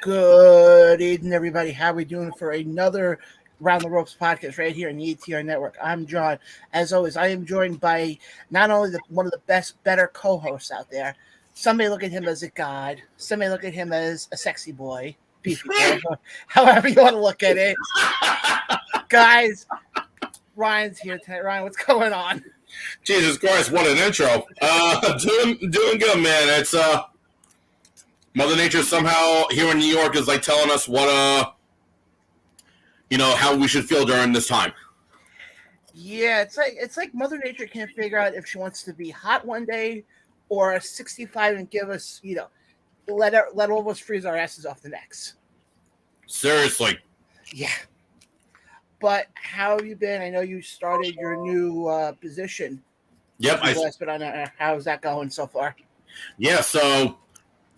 Good evening, everybody. How are we doing for another Round the Ropes podcast right here in the ATR Network? I'm John. As always, I am joined by not only one of the better co-hosts out there. Somebody look at him as a god. Somebody look at him as a sexy boy, beefy boy, however you want to look at it. Guys, Ryan's here tonight. Ryan, what's going on? Jesus Christ, what an intro. Doing good, man. It's Mother Nature somehow here in New York is like telling us what how we should feel during this time. Yeah, it's like Mother Nature can't figure out if she wants to be hot one day or 65 and give us, let all of us freeze our asses off the necks. Seriously. Yeah. But how have you been? I know you started your new position. Yep. How's that going so far? Yeah, so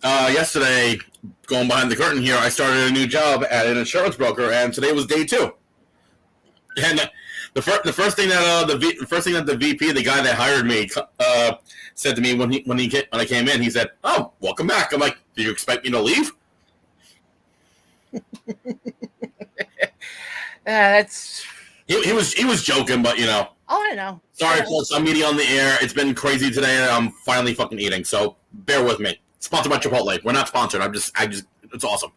yesterday, going behind the curtain here, I started a new job at an insurance broker, and today was day 2. And the first thing that the VP, the guy that hired me, said to me when I came in, he said, "Oh, welcome back." I'm like, "Do you expect me to leave?" He was joking, but Oh, I know. Sorry, folks. I'm eating on the air. It's been crazy today, and I'm finally fucking eating. So bear with me. Sponsored by Chipotle. We're not sponsored. It's awesome.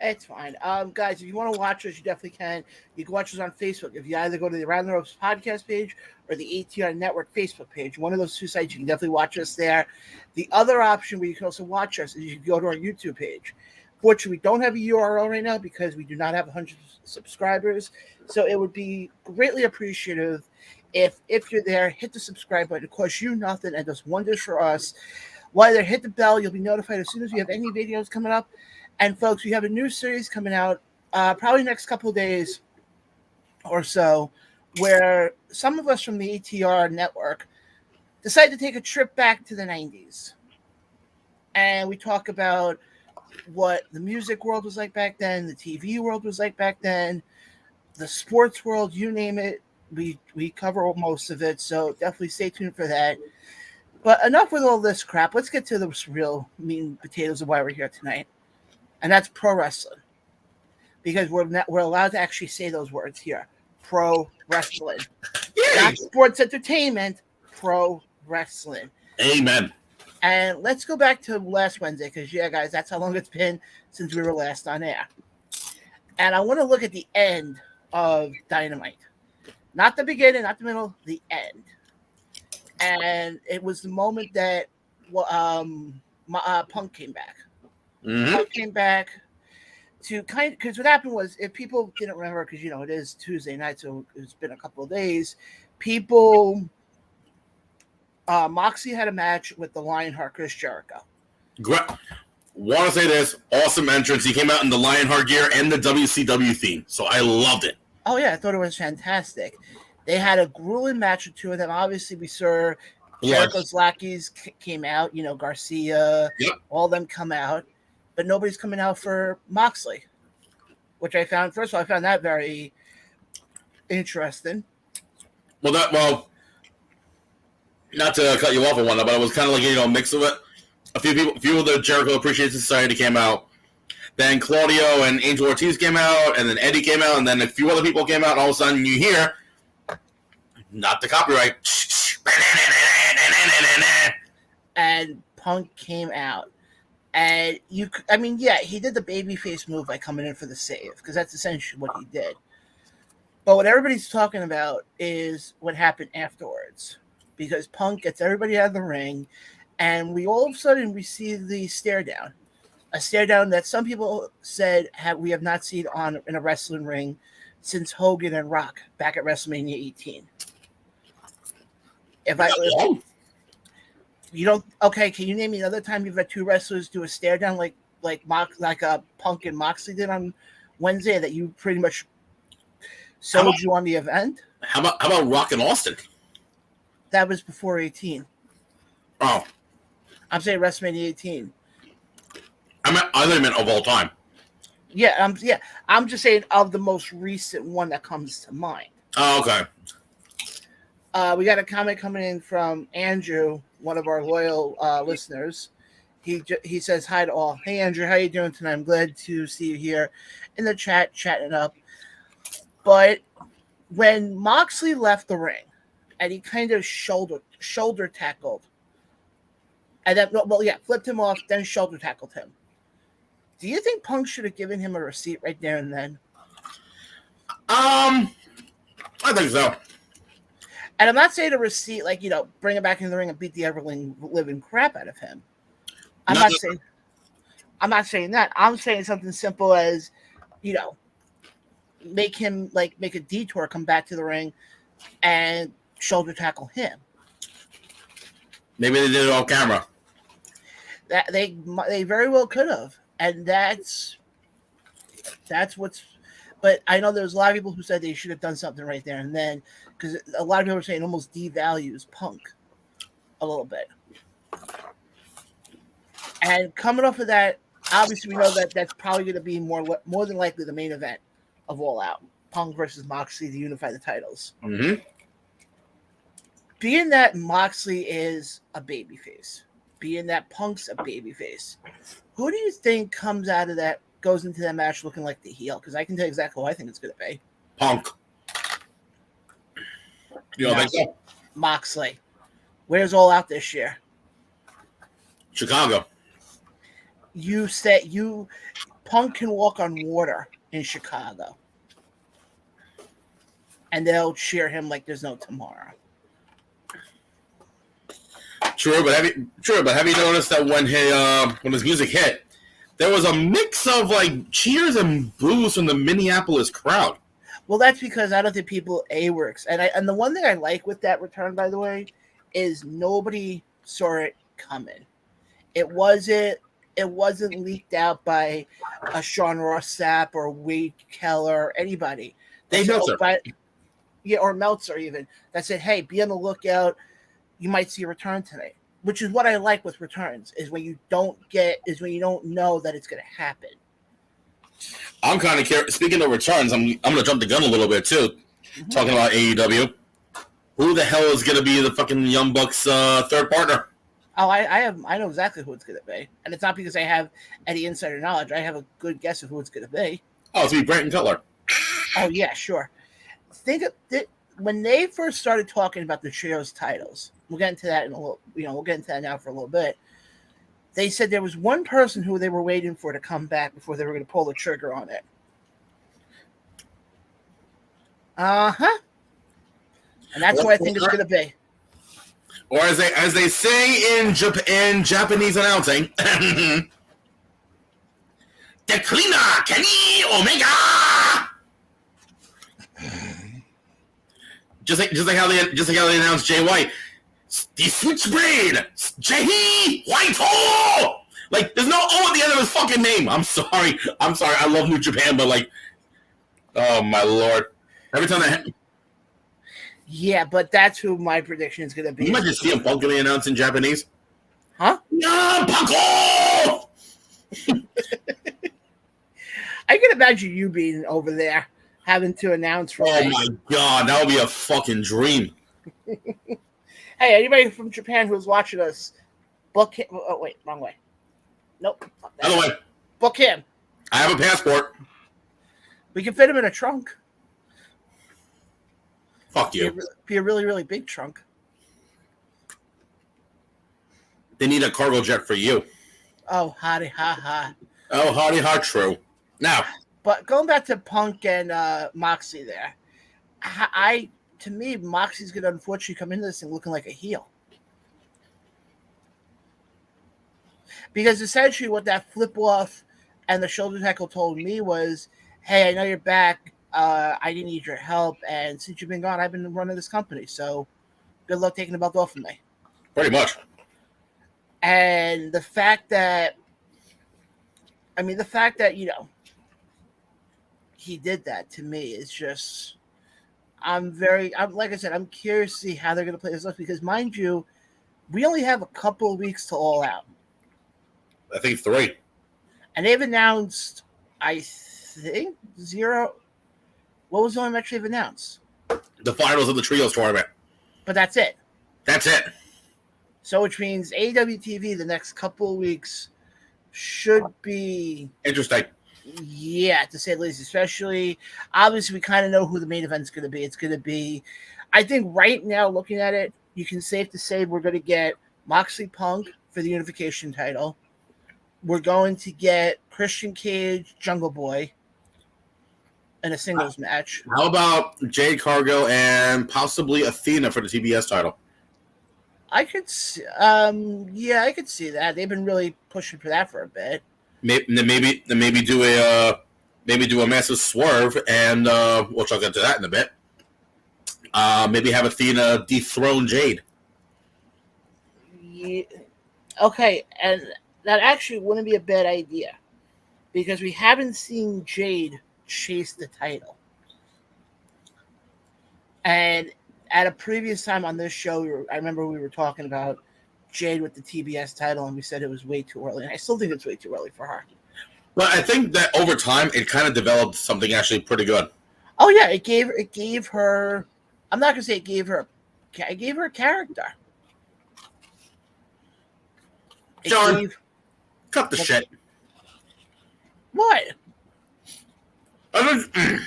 It's fine. Guys, if you want to watch us, you definitely can. You can watch us on Facebook. If you either go to the Around the Ropes podcast page or the ATR Network Facebook page, one of those two sites, you can definitely watch us there. The other option where you can also watch us is you can go to our YouTube page. Fortunately, we don't have a URL right now because we do not have 100 subscribers. So it would be greatly appreciative if you're there, hit the subscribe button. It costs you nothing and does wonders for us. While there, hit the bell. You'll be notified as soon as we have any videos coming up. And folks, we have a new series coming out probably next couple of days or so, where some of us from the ATR network decide to take a trip back to the 90s. And we talk about what the music world was like back then, the TV world was like back then, the sports world, you name it. We cover most of it, so definitely stay tuned for that. But enough with all this crap. Let's get to the real meat and potatoes of why we're here tonight. And that's pro wrestling. Because we're allowed to actually say those words here. Pro wrestling. Yay! Not sports entertainment, pro wrestling. Amen. And let's go back to last Wednesday, because, yeah, guys, that's how long it's been since we were last on air. And I want to look at the end of Dynamite. Not the beginning, not the middle, the end. And it was the moment that Punk came back. Mm-hmm. Punk came back to because what happened was, if people didn't remember, because, it is Tuesday night, so it's been a couple of days, Moxie had a match with the Lionheart, Chris Jericho. Want to say this, awesome entrance. He came out in the Lionheart gear and the WCW theme, so I loved it. Oh, yeah, I thought it was fantastic. They had a grueling match with two of them. Obviously, we saw Jericho's lackeys came out, Garcia, yep. All of them come out, but nobody's coming out for Moxley, which I found that very interesting. Well, not to cut you off on one, but it was kind of like a mix of it. A few of the Jericho Appreciation Society came out. Then Claudio and Angel Ortiz came out, and then Eddie came out, and then a few other people came out, and all of a sudden you hear, not the copyright, and Punk came out. And he did the babyface move by coming in for the save, because that's essentially what he did. But what everybody's talking about is what happened afterwards, because Punk gets everybody out of the ring, and we all of a sudden we see the stare down. A stare down that some people said we have not seen in a wrestling ring since Hogan and Rock back at WrestleMania 18. Can you name me another time you've had two wrestlers do a stare down like Punk and Moxley did on Wednesday that you pretty much sold you on the event? How about Rock and Austin? That was before 18. Oh, I'm saying WrestleMania 18. I meant of all time. Yeah, I'm just saying of the most recent one that comes to mind. Oh, okay. We got a comment coming in from Andrew, one of our loyal listeners. He says hi to all. Hey Andrew, how you doing tonight? I'm glad to see you here in the chat, chatting up. But when Moxley left the ring, and he kind of shoulder tackled, and then flipped him off, then shoulder tackled him. Do you think Punk should have given him a receipt right there and then? I think so. And I'm not saying a receipt like, bring him back in the ring and beat the ever-living crap out of him. I'm not saying that. I'm saying something simple as, make him make a detour, come back to the ring, and shoulder tackle him. Maybe they did it off camera. That they very well could have, and that's what's. But I know there's a lot of people who said they should have done something right there and then, because a lot of people are saying it almost devalues Punk a little bit. And coming off of that, obviously we know that that's probably going to be more than likely the main event of All Out. Punk versus Moxley to unify the titles. Mm-hmm. Being that Moxley is a babyface, being that Punk's a babyface, who do you think comes out of that, goes into that match looking like the heel? Because I can tell you exactly who I think it's going to be. Punk. You don't think so? Moxley. Where's All Out this year? Chicago. You said Punk can walk on water in Chicago. And they'll cheer him like there's no tomorrow. True, but have you noticed that when his music hit, there was a mix of cheers and boos from the Minneapolis crowd? Well, that's because I don't think people works. And the one thing I like with that return, by the way, is nobody saw it coming. It wasn't leaked out by a Sean Ross Sapp or Wade Keller or anybody. Or Meltzer even, that said, hey, be on the lookout. You might see a return tonight. Which is what I like with returns, is when you don't know that it's going to happen. I'm kind of curious. Speaking of returns, I'm going to jump the gun a little bit too. Mm-hmm. Talking about AEW, who the hell is going to be the fucking Young Bucks third partner? Oh, I know exactly who it's going to be, and it's not because I have any insider knowledge. I have a good guess of who it's going to be. Oh, it's going to be Brandon Cutler. Oh yeah, sure. Think of it, when they first started talking about the trios titles. We'll get into that in a little. We'll get into that now for a little bit. They said there was one person who they were waiting for to come back before they were going to pull the trigger on it. Uh-huh. And that's what I think it's going to be. Or as they say in Japanese announcing, Declina Kenny Omega. Just like how they announced Jay White, the Switchblade, Jay White. There's no O at the end of his fucking name. I'm sorry. I love New Japan, but oh my lord, every time that happens. Yeah, but that's who my prediction is going to be. You might just see him Punk getting announced in Japanese. Huh? Yeah, Punko! I can imagine you being over there having to announce for my god, that would be a fucking dream. Hey, anybody from Japan who's watching us, book him. Oh, wait, wrong way. Nope. Other way. Book him. I have a passport. We can fit him in a trunk. Fuck you. Be a really, really big trunk. They need a cargo jet for you. Oh, hotty ha ha. Oh, hotty ha, true. Now. But going back to Punk and Moxie there, to me, Moxie's going to unfortunately come into this thing looking like a heel. Because essentially what that flip-off and the shoulder tackle told me was, hey, I know you're back. I didn't need your help. And since you've been gone, I've been running this company. So good luck taking the belt off of me. Pretty much. And the fact that, he did that to me is just, like I said, I'm curious to see how they're going to play this off because, mind you, we only have a couple of weeks to All Out. I think 3. And they've announced, I think, 0. What was the only match they've announced? The finals of the Trios tournament. But that's it. That's it. So which means AEW TV the next couple of weeks should be interesting. Yeah, to say the least. Especially, obviously, we kind of know who the main event's going to be. It's going to be, I think, right now, looking at it, you can safe to say we're going to get Moxie Punk for the unification title. We're going to get Christian Cage, Jungle Boy, in a singles match. How about Jade Cargill and possibly Athena for the TBS title? I could see that. They've been really pushing for that for a bit. Maybe do a massive swerve, and which I'll get to that in a bit. Maybe have Athena dethrone Jade. Yeah. Okay, and that actually wouldn't be a bad idea because we haven't seen Jade chase the title. And at a previous time on this show, I remember we were talking about Jade with the TBS title, and we said it was way too early. And I still think it's way too early for her. Well, I think that over time, it kind of developed something actually pretty good. Oh, yeah, it gave her, I'm not going to say it gave her a character. John, cut the shit. What? Clearly,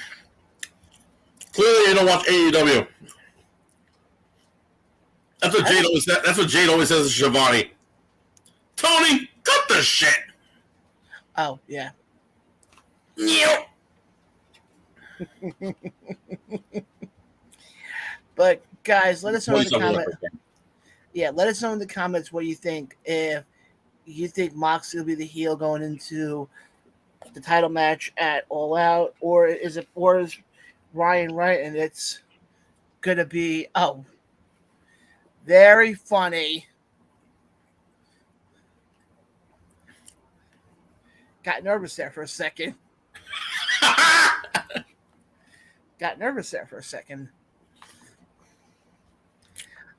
you don't watch AEW. That's what Jade always says. That's what Jade always says to Shivani. Tony, cut the shit. Oh yeah. Yep. But guys, let us know in the comments. Yeah, let us know in the comments what you think. If you think Moxie will be the heel going into the title match at All Out, or is Ryan right and it's gonna be very funny. Got nervous there for a second.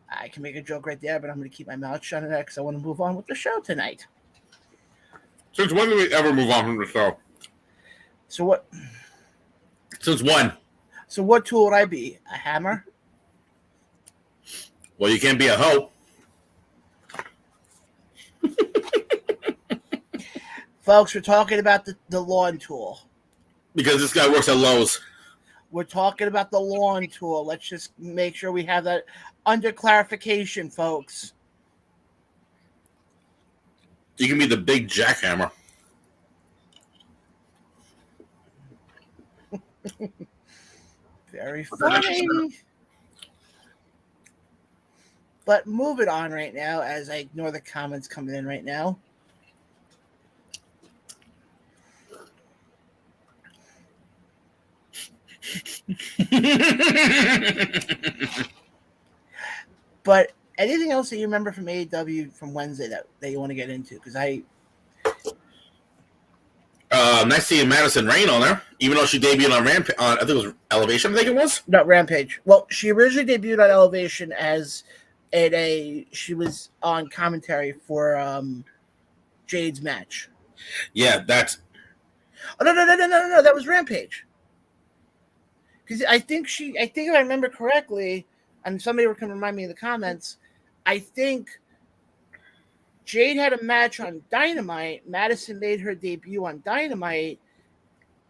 I can make a joke right there, but I'm going to keep my mouth shut on that because I want to move on with the show tonight. Since when did we ever move on from the show? So what? Since when? So what tool would I be? A hammer? Well, you can't be a hoe. Folks, we're talking about the lawn tool. Because this guy works at Lowe's. We're talking about the lawn tool. Let's just make sure we have that under clarification, folks. You can be the big jackhammer. Very funny. But moving on right now as I ignore the comments coming in right now. But anything else that you remember from AEW from Wednesday that you want to get into? Because nice seeing Madison Rayne on there, even though she debuted on Rampage. I think it was Elevation. I think it was. No, Rampage. Well, she originally debuted on Elevation as she was on commentary for Jade's match. Yeah, that's. Oh no! That was Rampage. Because I think if I remember correctly, and somebody can remind me in the comments, I think Jade had a match on Dynamite. Madison made her debut on Dynamite,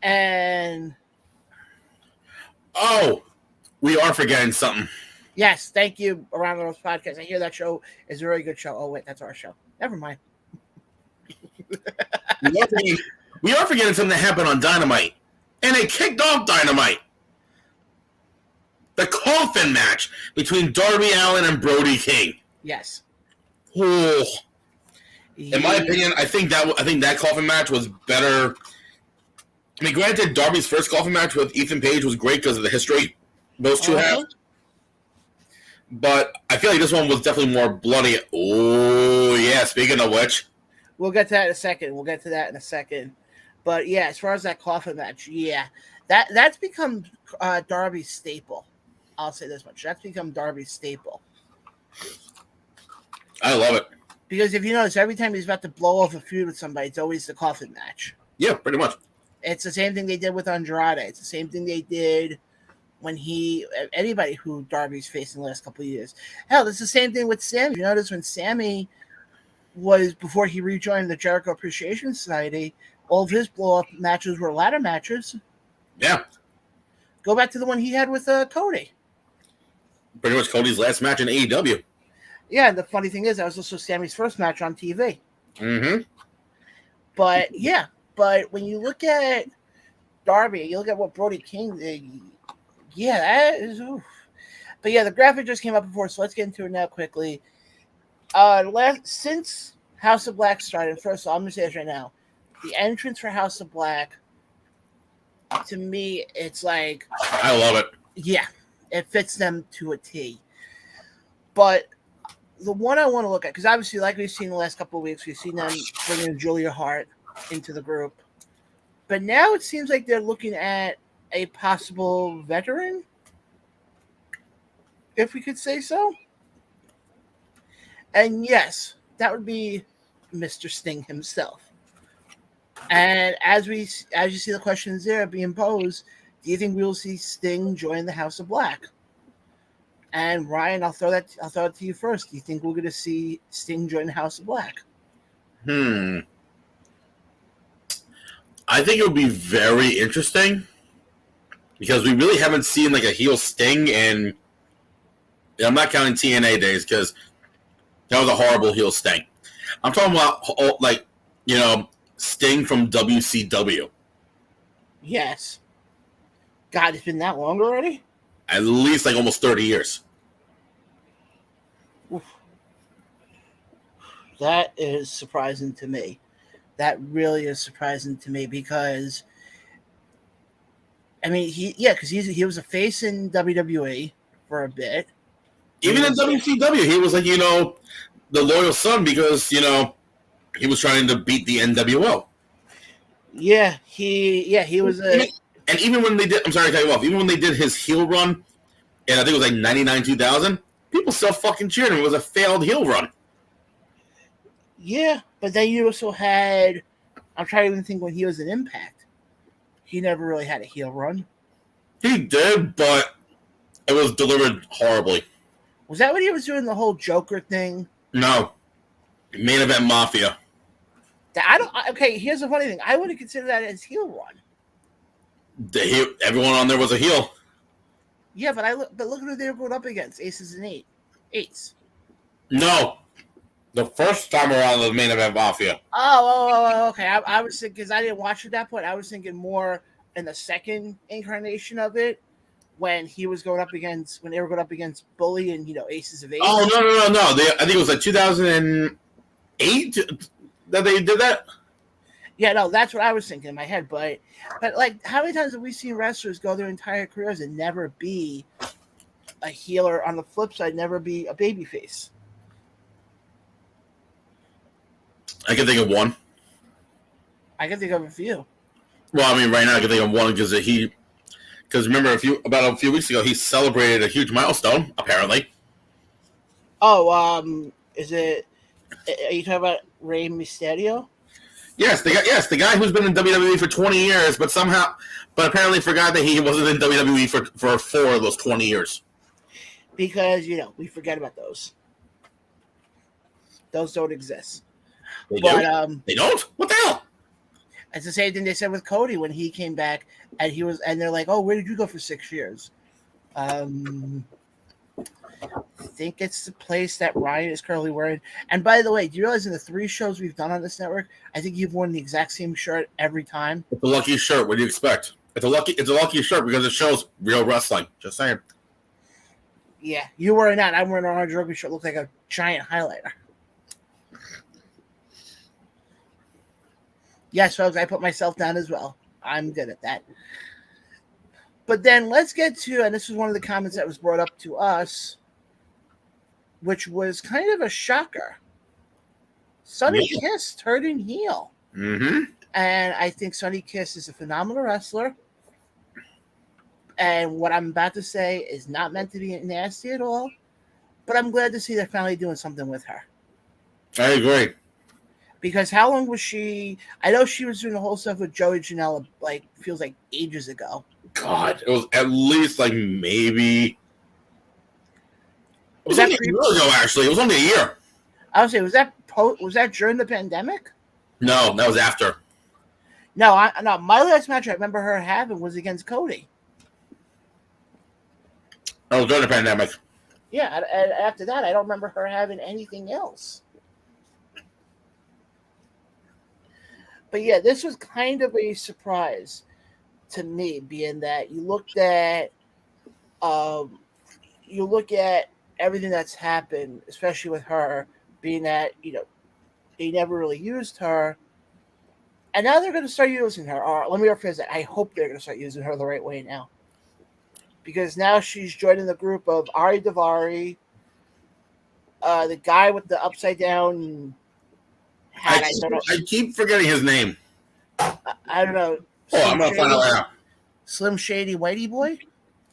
and we are forgetting something. Yes, thank you, Around the Rose Podcast. I hear that show is a very good show. Oh wait, that's our show. Never mind. We are forgetting something that happened on Dynamite, and it kicked off Dynamite. The Coffin Match between Darby Allin and Brody King. Yes. Oh. In my opinion, I think that Coffin Match was better. I mean, granted, Darby's first Coffin Match with Ethan Page was great because of the history those two have. But I feel like this one was definitely more bloody. Oh, yeah. Speaking of which. We'll get to that in a second. But, yeah, as far as that Coffin Match, yeah. That's become Darby's staple. I'll say this much. That's become Darby's staple. I love it. Because if you notice, every time he's about to blow off a feud with somebody, it's always the Coffin Match. Yeah, pretty much. It's the same thing they did with Andrade. It's the same thing they did when anybody who Darby's faced in the last couple of years. Hell, it's the same thing with Sammy. You notice when Sammy was, before he rejoined the Jericho Appreciation Society, all of his blow-up matches were ladder matches. Yeah. Go back to the one he had with Cody. Pretty much Cody's last match in AEW. Yeah, and the funny thing is, that was also Sammy's first match on TV. Mm-hmm. But when you look at Darby, you look at what Brody King did, yeah, that is. Oof. But yeah, the graphic just came up before, so let's get into it now quickly. Since House of Black started, first of all, I'm going to say this right now. The entrance for House of Black, to me, it's like... I love it. Yeah, it fits them to a T. But the one I want to look at, because obviously, like we've seen the last couple of weeks, we've seen them bringing Julia Hart into the group. But now it seems like they're looking at a possible veteran, if we could say so. And yes, that would be Mr. Sting himself. And as you see the questions there being posed, do you think we will see Sting join the House of Black? And Ryan, I'll throw it to you first. Do you think we're going to see Sting join the House of Black? I think it would be very interesting because we really haven't seen like a heel Sting, and I'm not counting TNA days because that was a horrible heel Sting. I'm talking about Sting from WCW. Yes. God, it's been that long already? At least like almost 30 years. Oof. That is surprising to me. That really is surprising to me because, I mean, he was a face in WWE for a bit. Even in WCW, he was like, the loyal son because, he was trying to beat the NWO. Yeah, he was a... And even when they did, I'm sorry to cut you off, even when they did his heel run, and I think it was like 99, 2000, people still fucking cheered him. It was a failed heel run. Yeah, but then you also had, I'm trying to even think when he was in Impact. He never really had a heel run. He did, but it was delivered horribly. Was that when he was doing the whole Joker thing? No. Main Event Mafia. Okay, here's the funny thing. I wouldn't consider that as heel run. Everyone on there was a heel. Yeah, but look who they were going up against. Aces and eights. No. The first time around the Main Event Mafia. Oh, okay. I was thinking, because I didn't watch at that point, I was thinking more in the second incarnation of it, when they were going up against Bully and, Aces of Eight. Oh, no. I think it was like 2008 that they did that. Yeah, no, that's what I was thinking in my head. But like, how many times have we seen wrestlers go their entire careers and never be a healer? On the flip side, never be a babyface. I can think of one. I can think of a few. Well, I mean, right now I can think of one because remember about a few weeks ago he celebrated a huge milestone. Apparently. Oh, is it? Are you talking about Rey Mysterio? Yes, the guy who's been in WWE for 20 years, but apparently forgot that he wasn't in WWE for 4 of those 20 years. Because, we forget about those. Those don't exist. They don't? What the hell? It's the same thing they said with Cody when he came back, and they're like, "Oh, where did you go for 6 years?" I think it's the place that Ryan is currently wearing. And by the way, do you realize in the 3 shows we've done on this network, I think you've worn the exact same shirt every time? It's a lucky shirt. What do you expect? It's a lucky shirt because it shows real wrestling. Just saying. Yeah, you wearing that. I'm wearing an orange rugby shirt. Looks like a giant highlighter. Yes, folks, I put myself down as well. I'm good at that. But then let's get to, and this was one of the comments that was brought up to us, which was kind of a shocker. Sonny Kiss turning heel. Mm-hmm. And I think Sonny Kiss is a phenomenal wrestler. And what I'm about to say is not meant to be nasty at all. But I'm glad to see they're finally doing something with her. I agree. Because how long was she? I know she was doing the whole stuff with Joey Janela, feels like ages ago. God, it was at least like maybe. It was only a year ago, actually. It was only a year. I would say, was that during the pandemic? No, that was after. No, my last match I remember her having was against Cody. That was during the pandemic. Yeah, and after that, I don't remember her having anything else. But yeah, this was kind of a surprise to me, being that you look at everything that's happened, especially with her, being that, they never really used her. And now they're going to start using her. Or let me rephrase that. I hope they're going to start using her the right way now. Because now she's joining the group of Ari Daivari, the guy with the upside down hat. I keep forgetting his name. I don't know. I'm going to find out now. Slim Shady Whitey Boy?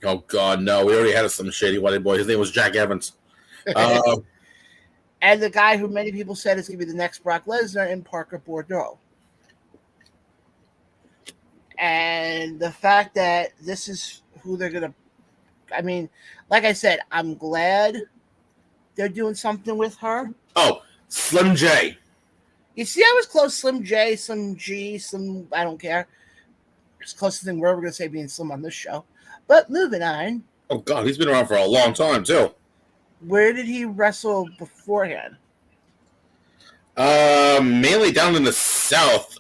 Oh, God, no. We already had a Slim Shady Whitey Boy. His name was Jack Evans. And the guy who many people said is going to be the next Brock Lesnar in Parker Bordeaux. And the fact that this is who they're going to... I mean, like I said, I'm glad they're doing something with her. Oh, Slim J. You see, I was close. Slim J, Slim G, Slim... I don't care. It's the closest thing we're ever going to say being Slim on this show. But moving on. Oh, God, he's been around for a long time, too. Where did he wrestle beforehand? Mainly down in the South.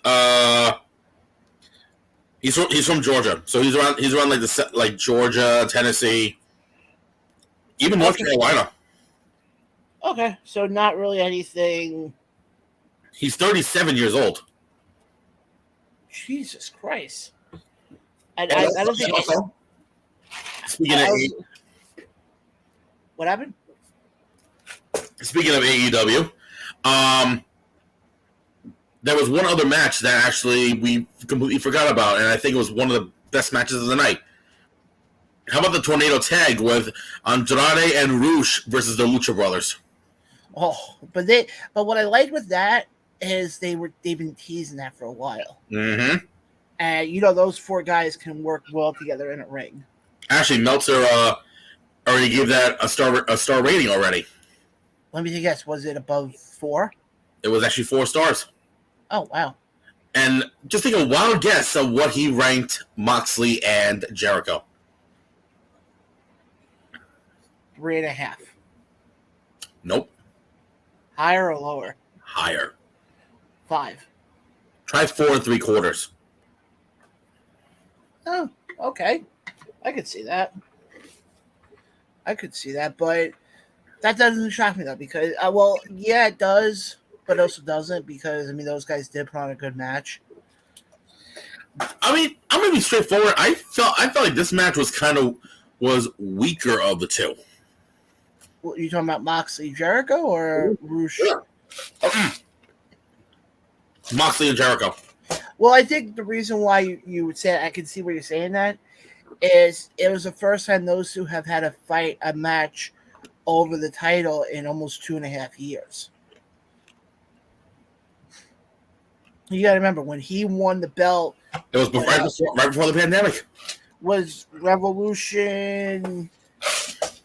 He's from Georgia, so he's around like Georgia, Tennessee, even North Carolina. Okay, so not really anything. He's 37 years old. Jesus Christ! I don't think. Speaking of what happened? Speaking of AEW, there was one other match that actually we completely forgot about, and I think it was one of the best matches of the night. How about the Tornado Tag with Andrade and Rush versus the Lucha Brothers? Oh, but what I liked with that is they've been teasing that for a while. Mm-hmm. And those four guys can work well together in a ring. Actually, Meltzer already gave that a star rating already. Let me guess. Was it above 4? It was actually 4 stars. Oh, wow. And just take a wild guess of what he ranked Moxley and Jericho. 3.5. Nope. Higher or lower? Higher. 5. Try 4 3/4. Oh, okay. I could see that. But that doesn't shock me, though, because, yeah, it does, but also doesn't, because, those guys did put on a good match. I'm going to be straightforward. I felt like this match was weaker of the two. What, you talking about Moxley Jericho or Rush? Yeah. Moxley and Jericho. Well, I think the reason why you would say I can see where you're saying that is it was the first time those two have had a match over the title in almost 2.5 years. You got to remember, when he won the belt, it was right before the pandemic. Was Revolution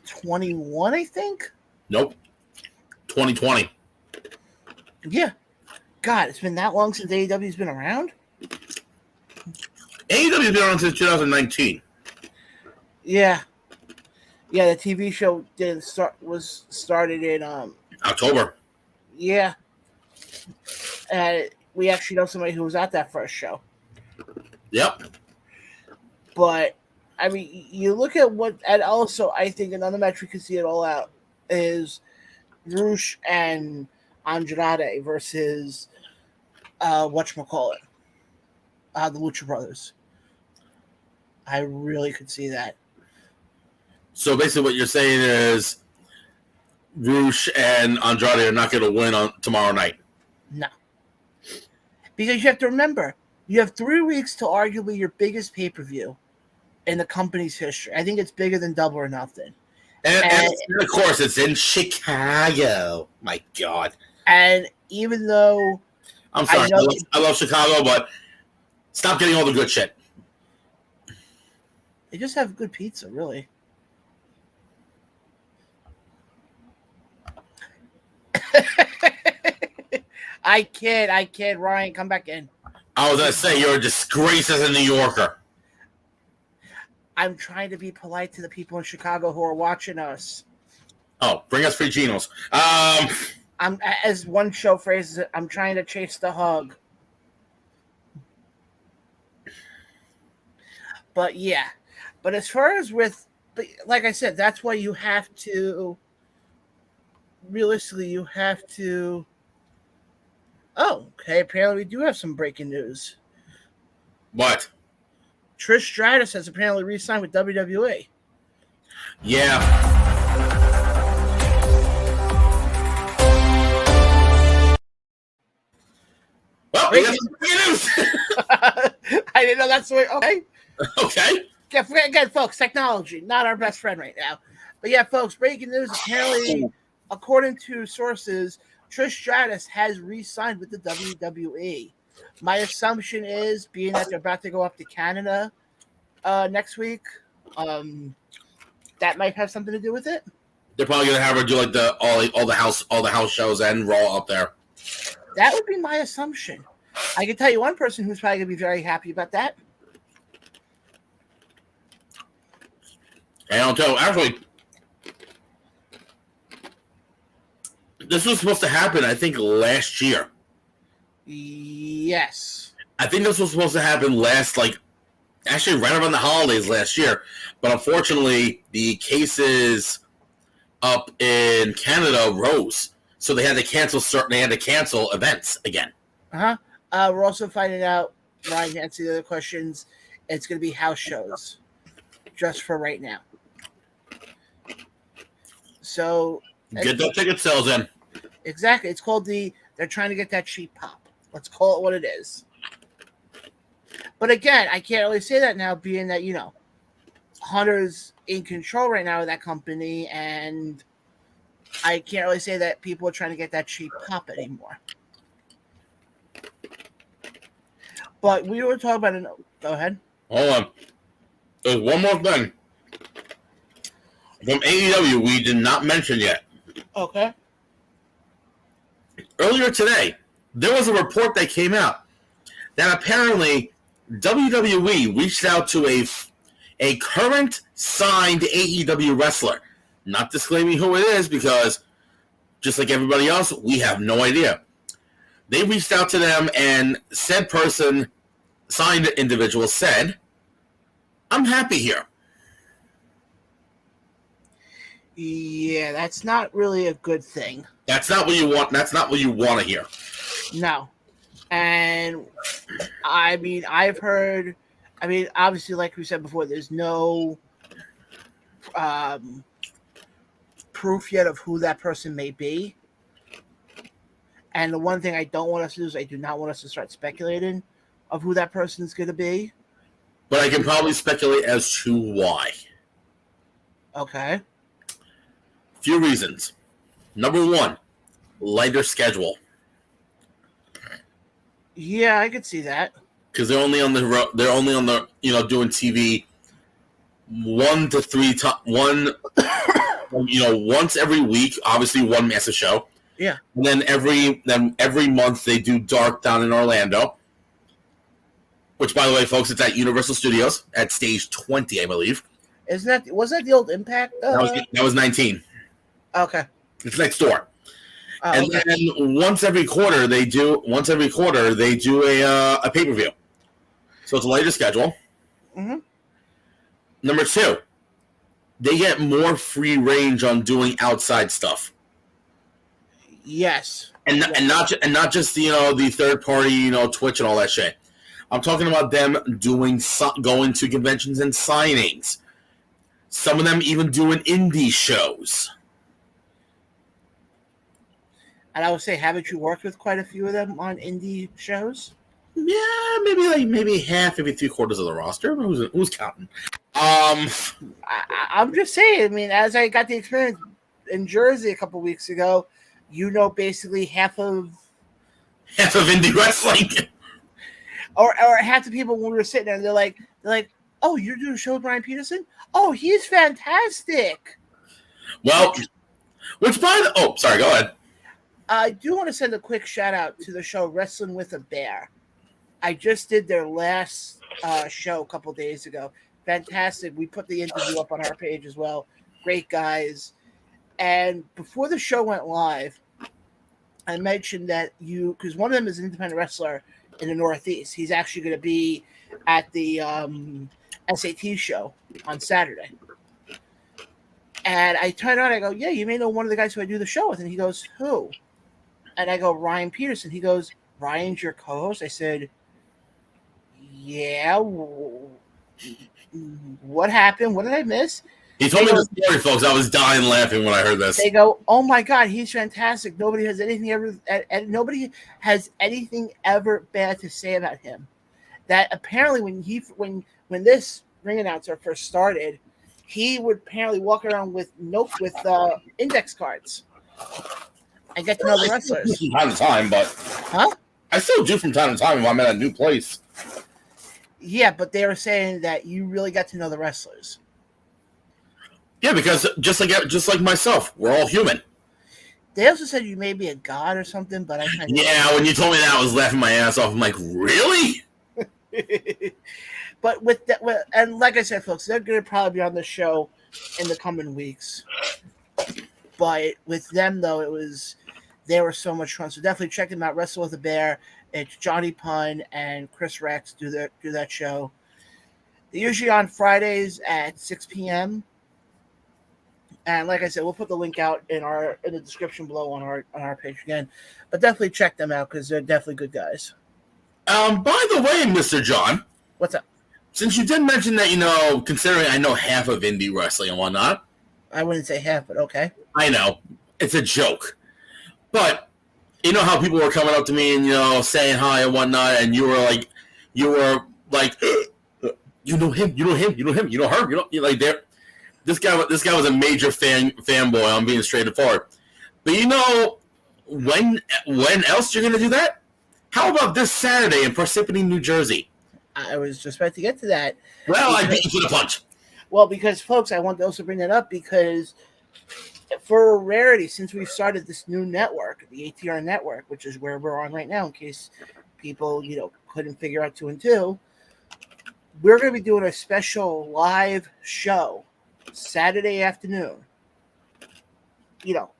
21, I think? Nope. 2020. Yeah. God, it's been that long since AEW's been around? AEW's been around since 2019. Yeah. Yeah, the TV show was started in October. Yeah. And we actually know somebody who was at that first show. Yep. But you look at and also I think another match we could see it all out is Rush and Andrade versus whatchamacallit, the Lucha Brothers. I really could see that. So basically what you're saying is Rush and Andrade are not going to win on tomorrow night. No. Because you have to remember, you have 3 weeks to arguably your biggest pay-per-view in the company's history. I think it's bigger than Double or Nothing. And of course, it's in Chicago. My God. And even though... I'm sorry, I love Chicago, but stop getting all the good shit. They just have good pizza, really. I kid. Ryan, come back in. I was gonna say you're a disgrace as a New Yorker. I'm trying to be polite to the people in Chicago who are watching us. Oh, bring us free Genos. I'm, as one show phrases it, I'm trying to chase the hug. But yeah, but as far as like I said, that's why you have to. Realistically, you have to. Oh, okay. Apparently, we do have some breaking news. What? Trish Stratus has apparently re-signed with WWE. Yeah. Well, we got some breaking news. I didn't know that's the way. Okay. Okay. Yeah, again, folks, technology, not our best friend right now. But yeah, folks, breaking news. Apparently, according to sources, Trish Stratus has re-signed with the WWE. My assumption is, being that they're about to go up to Canada next week, that might have something to do with it. They're probably gonna have her do like all the house shows and Raw up there. That would be my assumption. I can tell you one person who's probably gonna be very happy about that. And I'll tell you, actually, this was supposed to happen, I think, last year. Yes. I think this was supposed to happen actually right around the holidays last year. But unfortunately, the cases up in Canada rose. So they had to cancel events again. Uh-huh. We're also finding out, Ryan, to answer the other questions, it's going to be house shows just for right now. So get the ticket sales in. Exactly. It's called they're trying to get that cheap pop. Let's call it what it is. But again, I can't really say that now, being that, Hunter's in control right now of that company, and I can't really say that people are trying to get that cheap pop anymore. But we were talking about go ahead. Hold on. There's one more thing. From AEW we did not mention yet. Okay. Earlier today, there was a report that came out that apparently WWE reached out to a current signed AEW wrestler. Not disclaiming who it is because, just like everybody else, we have no idea. They reached out to them, and said person, signed individual, said, "I'm happy here." Yeah, that's not really a good thing. That's not what you want. That's not what you want to hear. No. And I mean, I've heard, obviously, like we said before, there's no proof yet of who that person may be. And the one thing I don't want us to do is I do not want us to start speculating of who that person is going to be. But I can probably speculate as to why. Okay. Few reasons. Number one, lighter schedule. Yeah, I could see that. Because they're only on the doing TV 1 to 3 times, once every week. Obviously, one massive show. Yeah. And then every month they do Dark down in Orlando. Which, by the way, folks, it's at Universal Studios at Stage 20, I believe. Wasn't that the old Impact? That was 19. Okay. It's next door. And then once every quarter they do a pay-per-view. So it's a lighter schedule. Mm-hmm. Number two, they get more free range on doing outside stuff. Yes. And not just the third party, Twitch and all that shit. I'm talking about them going to conventions and signings. Some of them even doing indie shows. And I would say, haven't you worked with quite a few of them on indie shows? Yeah, maybe half, maybe 3/4 of the roster. Who's counting? I'm just saying. As I got the experience in Jersey a couple weeks ago, basically half of indie wrestling, or half the people when we were sitting there, they're like, "Oh, you're doing a show with Ryan Peterson? Oh, he's fantastic." Well, sorry, go ahead. I do want to send a quick shout out to the show Wrestling with a Bear. I just did their last show a couple days ago. Fantastic. We put the interview up on our page as well. Great guys. And before the show went live, I mentioned that because one of them is an independent wrestler in the Northeast. He's actually going to be at the SAT show on Saturday. And I turned around and I go, "Yeah, you may know one of the guys who I do the show with." And he goes, "Who?" And I go, "Ryan Peterson." He goes, "Ryan's your co-host?" I said, "Yeah. What happened? What did I miss?" He told me the story, folks. I was dying laughing when I heard this. They go, "Oh my God, he's fantastic. Nobody has anything ever bad to say about him." That apparently when this ring announcer first started, he would apparently walk around with index cards and get to know the wrestlers from time to time, but I still do from time to time if I'm at a new place. Yeah, but they were saying that you really got to know the wrestlers. Yeah, because just like myself, we're all human. They also said you may be a god or something, but I kind of when you told me that, I was laughing my ass off. I'm like, really? But and like I said, folks, they're going to probably be on the show in the coming weeks. But with them, though, they were so much fun. So definitely check them out. Wrestle with a Bear. It's Johnny Pun and Chris Rex do that show. They're usually on Fridays at 6 p.m. And like I said, we'll put the link out in the description below on our page again. But definitely check them out because they're definitely good guys. By the way, Mr. John. What's up? Since you did mention that, considering I know half of indie wrestling and whatnot. I wouldn't say half, but okay. I know. It's a joke. But you know how people were coming up to me and, saying hi and whatnot, and you were like, you know him, you know him, you know him, you know her, like this guy was a major fanboy. I'm being straightforward. But when else you're gonna do that? How about this Saturday in Parsippany, New Jersey? I was just about to get to that. Well, I beat you to the punch. Well, because folks, I want to also bring that up because for rarity, since we've started this new network, the ATR network, which is where we're on right now, in case people couldn't figure out 2 and 2, we're going to be doing a special live show Saturday afternoon.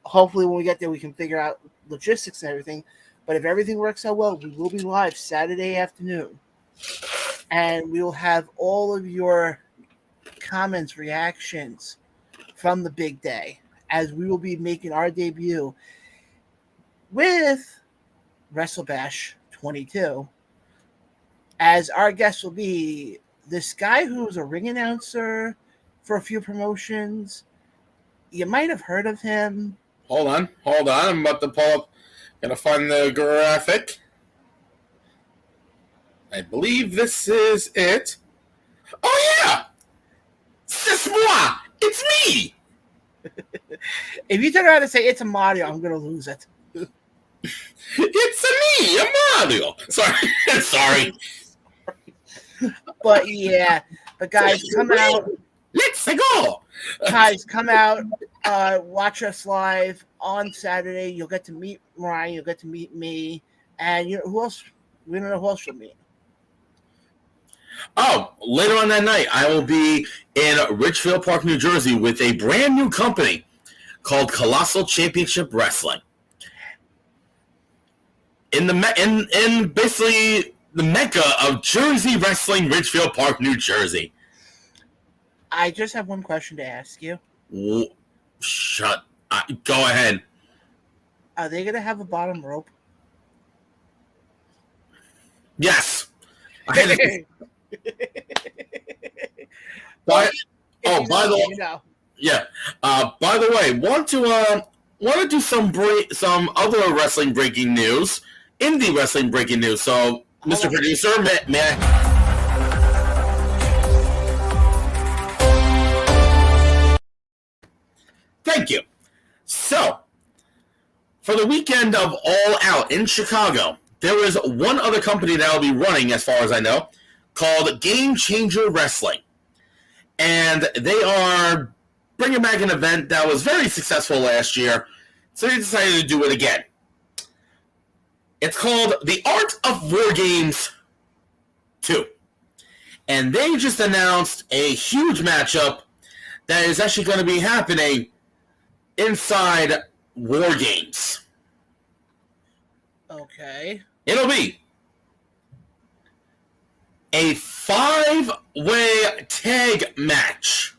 Hopefully when we get there, we can figure out logistics and everything. But if everything works out well, we will be live Saturday afternoon. And we will have all of your comments, reactions from the big day, as we will be making our debut with WrestleBash 22. As our guest will be this guy who's a ring announcer for a few promotions. You might have heard of him. Hold on. I'm about to pull up. Gonna find the graphic. I believe this is it. Oh yeah! C'est moi! It's me! If you turn around and say it's a Mario, I'm gonna lose it. It's me, a Mario. Sorry. But yeah, guys, come out. Let's go. Guys, come out. Watch us live on Saturday. You'll get to meet Ryan. You'll get to meet me, and who else? We don't know who else you'll meet. Oh, later on that night, I will be in Richfield Park, New Jersey, with a brand new company called Colossal Championship Wrestling. In basically the mecca of Jersey wrestling, Richfield Park, New Jersey. I just have one question to ask you. Go ahead. Are they going to have a bottom rope? Yes. By the way, want to do some other wrestling breaking news, indie wrestling breaking news. So, Mr. Producer, may I? Thank you. So, for the weekend of All Out in Chicago, there is one other company that will be running, as far as I know, called Game Changer Wrestling. and they are bringing back an event that was very successful last year, so they decided to do it again. It's called The Art of War Games 2. And they just announced a huge matchup that is actually going to be happening inside War Games. Okay. It'll be a 5-way tag match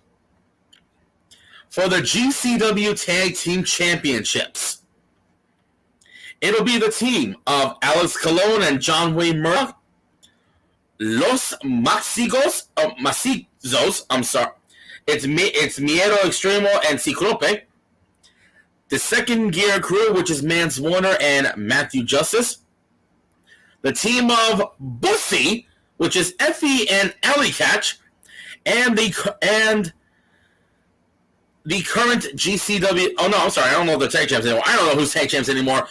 for the GCW Tag Team Championships. It'll be the team of Alex Colon and John Wayne Murdoch, Los Maxigos, I'm sorry. It's Miedo Extremo and Ciclope. The Second Gear Crew, which is Mance Warner and Matthew Justice. The team of Bussy, which is Effie and Alley Catch. And the current GCW... Oh, no, I'm sorry. I don't know the tag champs anymore. I don't know who's tag champs anymore.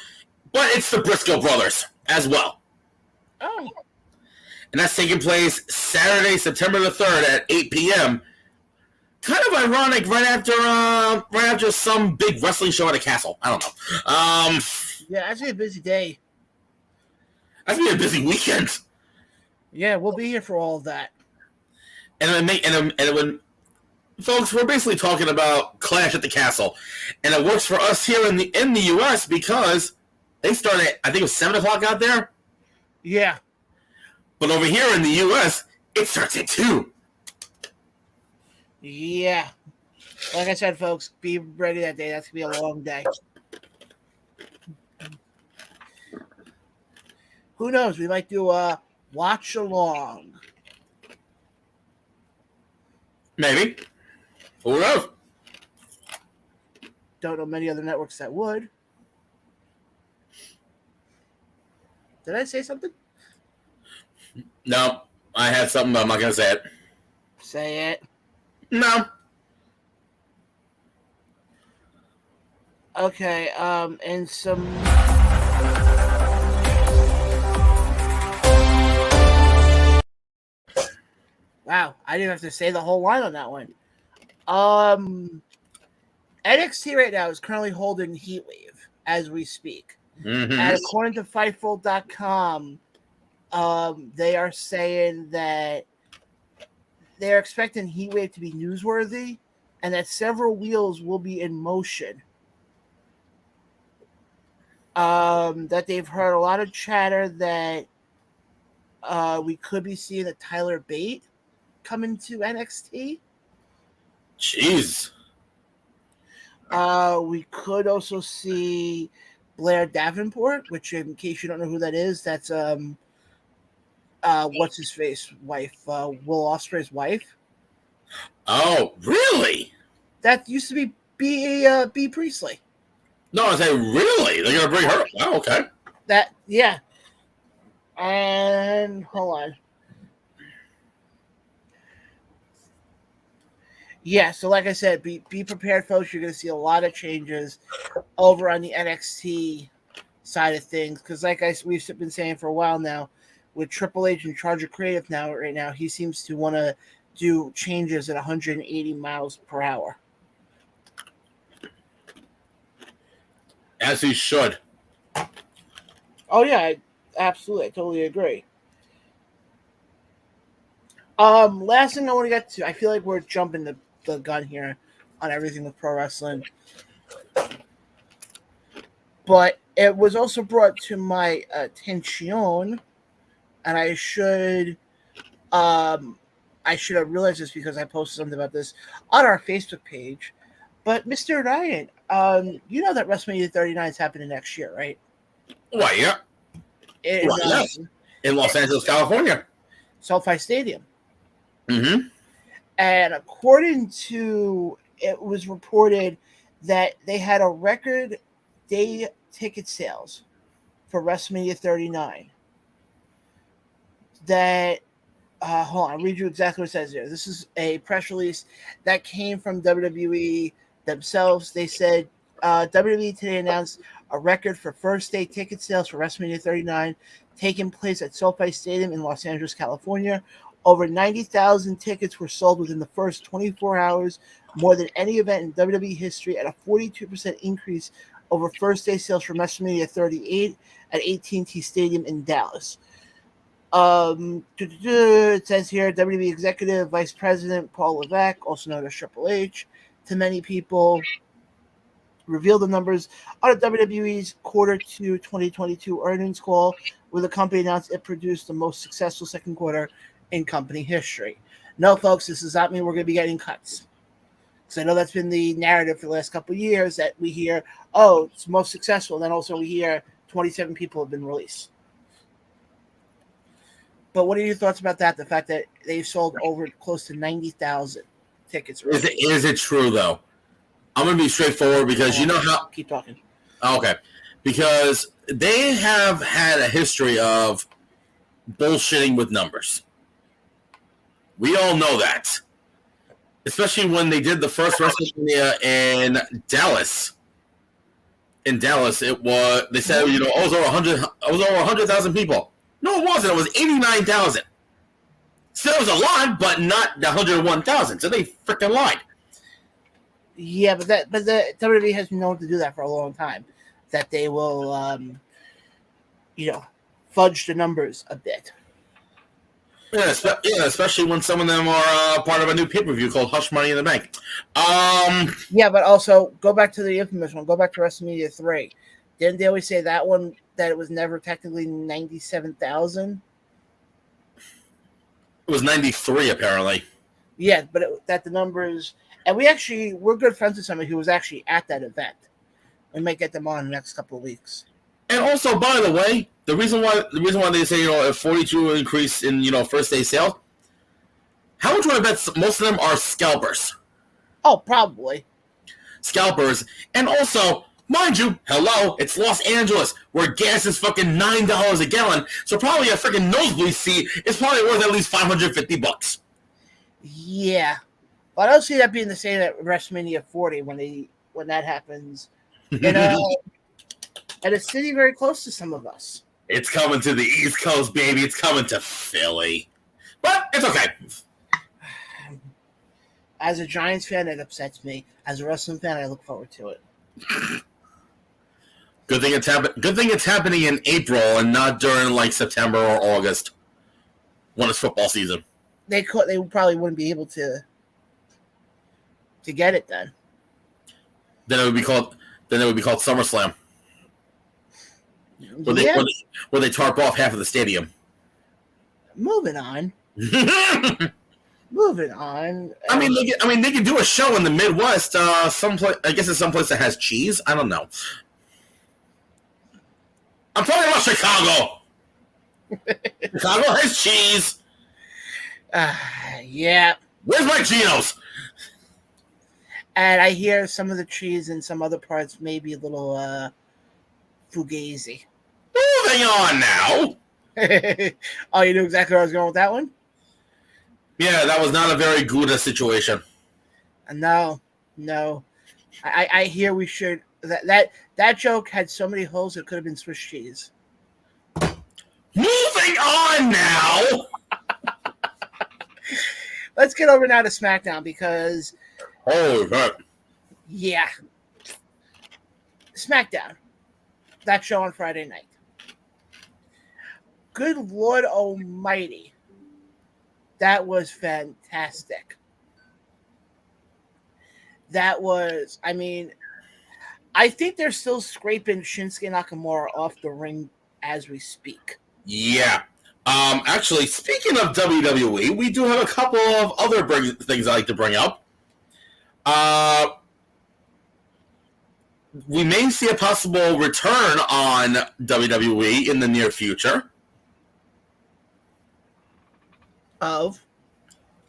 But it's the Briscoe brothers as well. Oh. And that's taking place Saturday, September the 3rd at 8 p.m. Kind of ironic, right after some big wrestling show at a castle. I don't know. Yeah, that's gonna be a busy day. That's gonna be a busy weekend. Yeah, we'll be here for all of that. And when folks, we're basically talking about Clash at the Castle, and it works for us here in the U.S. because they start at, I think it was 7 o'clock out there. Yeah. But over here in the U.S., it starts at 2. Yeah. Like I said, folks, be ready that day. That's going to be a long day. Who knows? We might do a watch along. Maybe. Who knows? Don't know many other networks that would. Did I say something? No. I had something, but I'm not going to say it. Say it. No. Okay, and some... Wow, I didn't have to say the whole line on that one. NXT right now is currently holding Heatwave as we speak. Mm-hmm. And according to Fightful.com, they are saying that they're expecting Heatwave to be newsworthy and that several wheels will be in motion. That they've heard a lot of chatter that we could be seeing a Tyler Bate coming to NXT. Jeez. We could also see Blair Davenport, which, in case you don't know who that is, that's what's his face wife, Will Ospreay's wife. Oh, really? That used to be B Priestley. No, I say really. They're gonna bring her. Oh, okay. That, yeah. And hold on. Yeah, so like I said, be prepared, folks. You're going to see a lot of changes over on the NXT side of things. Because like we've been saying for a while now, with Triple H in charge of creative right now, he seems to want to do changes at 180 miles per hour. As he should. Oh, yeah, absolutely. I totally agree. Last thing I want to get to, I feel like we're jumping the gun here on everything with pro wrestling. But it was also brought to my attention, and I should have realized this because I posted something about this on our Facebook page. But Mr. Ryan, you know that WrestleMania 39 is happening next year, right? Why, yeah. Yes. In Los Angeles, California. SoFi Stadium. Mm-hmm. And according to, it was reported that they had a record day ticket sales for WrestleMania 39. That, hold on, I'll read you exactly what it says here. This is a press release that came from WWE themselves. They said WWE today announced a record for first day ticket sales for WrestleMania 39 taking place at SoFi Stadium in Los Angeles, California. Over 90,000 tickets were sold within the first 24 hours, more than any event in WWE history, at a 42% increase over first-day sales for WrestleMania 38 at AT&T Stadium in Dallas. It says here, WWE Executive Vice President Paul Levesque, also known as Triple H, to many people, revealed the numbers on WWE's Quarter 2 2022 earnings call, where the company announced it produced the most successful second quarter in company history. No, folks, this does not mean we're going to be getting cuts. Because I know that's been the narrative for the last couple of years, that we hear, oh, it's most successful, and then also we hear 27 people have been released. But what are your thoughts about that? The fact that they've sold over close to 90,000 tickets. Is it true, though? I'm going to be straightforward because you know how... Keep talking. Okay. Because they have had a history of bullshitting with numbers. We all know that. Especially when they did the first WrestleMania in Dallas. In Dallas, it was... They said, it was over 100,000 people. No, it wasn't. It was 89,000. Still, it was a lot, but not the 101,000. So they freaking lied. Yeah, but the WWE has been known to do that for a long time. That they will, fudge the numbers a bit. Yeah, especially when some of them are part of a new pay-per-view called Hush Money in the Bank. Yeah, but also go back to the infamous one. Go back to WrestleMania 3. Didn't they always say that one that it was never technically 97,000? It was 93 apparently. Yeah, but that the numbers, and we're good friends with somebody who was actually at that event. We might get them on in the next couple of weeks. And also, by the way, the reason why they say a 42 increase in first day sale, how much would I bet most of them are scalpers? Oh, probably scalpers. And also, mind you, hello, it's Los Angeles, where gas is fucking $9 a gallon, so probably a freaking nosebleed seat is probably worth at least $550. Yeah, but I don't see that being the same at WrestleMania 40 when that happens. At a city very close to some of us. It's coming to the East Coast, baby. It's coming to Philly. But it's okay. As a Giants fan, it upsets me. As a wrestling fan, I look forward to it. Good thing it's happening in April and not during September or August when it's football season. They probably wouldn't be able to get it then. Then it would be called SummerSlam. Where they tarp off half of the stadium. Moving on. Moving on. I mean, they could do a show in the Midwest. Someplace, I guess it's someplace that has cheese. I don't know. I'm talking about Chicago. Chicago has cheese. Yeah. Where's my Geno's? And I hear some of the cheese in some other parts may be a little fugazi. Moving on now. Oh, you knew exactly where I was going with that one? Yeah, that was not a very good situation. No. I hear we should. That joke had so many holes it could have been Swiss cheese. Moving on now. Let's get over now to SmackDown because. Holy crap. Yeah. SmackDown. That show on Friday night. Good Lord Almighty. That was fantastic. That was, I think they're still scraping Shinsuke Nakamura off the ring as we speak. Yeah. Actually, speaking of WWE, we do have a couple of other things I like to bring up. We may see a possible return on WWE in the near future. Of?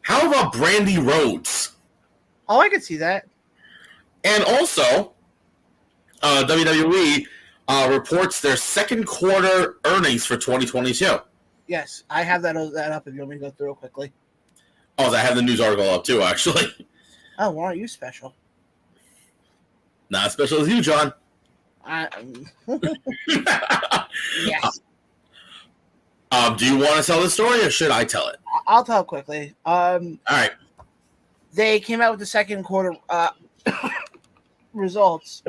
How about Brandy Rhodes? Oh, I could see that. And also, WWE reports their second quarter earnings for 2022. Yes, I have that up if you want me to go through it quickly. Oh, I have the news article up too, actually. Oh, why aren't you special? Not as special as you, John. Yes. Do you want to tell the story, or should I tell it? I'll tell quickly. All right. They came out with the second quarter results.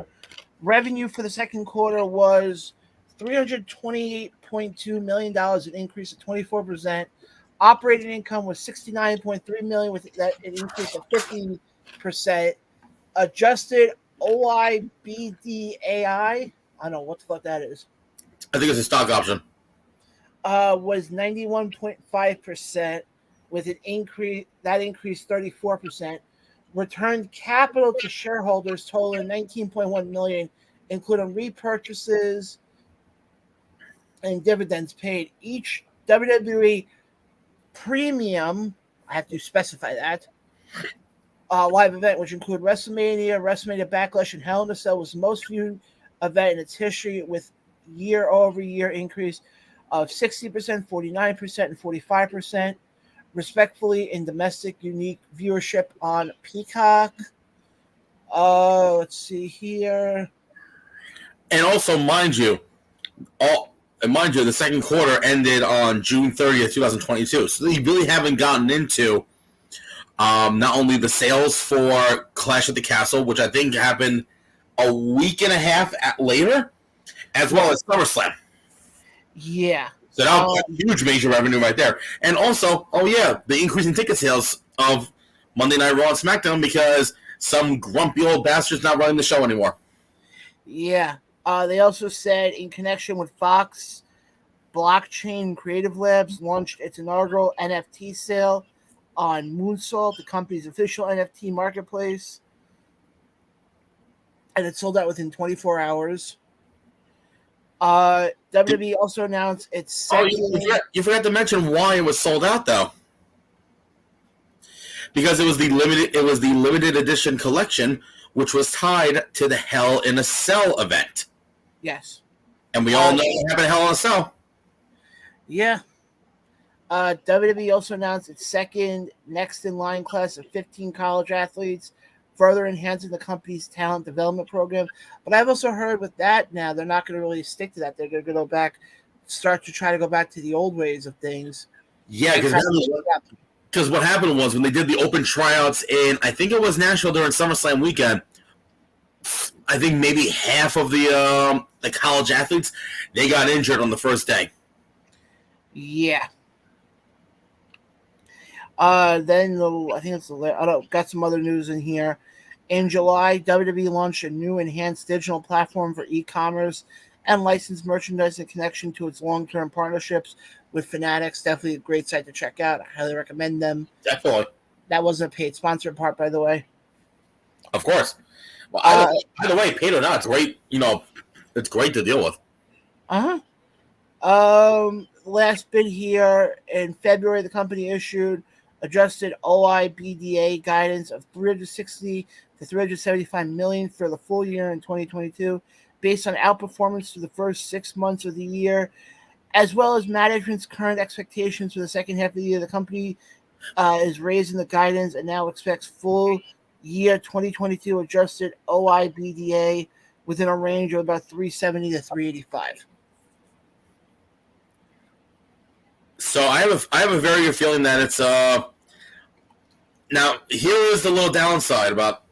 Revenue for the second quarter was $328.2 million, an increase of 24%. Operating income was $69.3 million, with that an increase of 50%. Adjusted OIBDAI, I don't know what the fuck that is. I think it's a stock option. Was 91.5%, with an increase that increased 34%. Returned capital to shareholders totaling $19.1 million, including repurchases and dividends paid. Each WWE premium, I have to specify that, live event, which include WrestleMania, WrestleMania Backlash, and Hell in a Cell, was the most viewed event in its history, with year-over-year increase of 60%, 49%, and 45%, respectively, in domestic unique viewership on Peacock. Let's see here. And also, mind you, the second quarter ended on June 30th, 2022. So they really haven't gotten into not only the sales for Clash at the Castle, which I think happened a week and a half later, as well as SummerSlam. Yeah. So that was a huge major revenue right there. And also, the increase in ticket sales of Monday Night Raw and SmackDown, because some grumpy old bastard's not running the show anymore. Yeah. They also said, in connection with Fox, Blockchain Creative Labs launched its inaugural NFT sale on Moonsault, the company's official NFT marketplace, and it sold out within 24 hours. WWE also announced its second... you forgot to mention why it was sold out, though. Because it was the limited edition collection, which was tied to the Hell in a Cell event. Yes. And we all know what happened to Hell in a Cell. Yeah. WWE also announced its second next-in-line class of 15 college athletes, further enhancing the company's talent development program. But I've also heard with that now, they're not going to really stick to that. They're going to go back, start to try to go back to the old ways of things. Yeah, because what happened was when they did the open tryouts in, I think it was Nashville during SummerSlam weekend, I think maybe half of the college athletes, they got injured on the first day. Yeah. Then I think it's got some other news in here. In July, WWE launched a new enhanced digital platform for e-commerce and licensed merchandise in connection to its long-term partnerships with Fanatics. Definitely a great site to check out. I highly recommend them. Definitely. That wasn't a paid sponsored part, by the way. Of course. Well, by the way, paid or not, it's great. It's great to deal with. Last bit here. In February, the company issued adjusted OIBDA guidance of $360 to $375 million for the full year in 2022, based on outperformance through the first 6 months of the year, as well as management's current expectations for the second half of the year. The company is raising the guidance and now expects full year 2022 adjusted OIBDA within a range of about 370 to 385. So I have a very good feeling that it's now here is the little downside regarding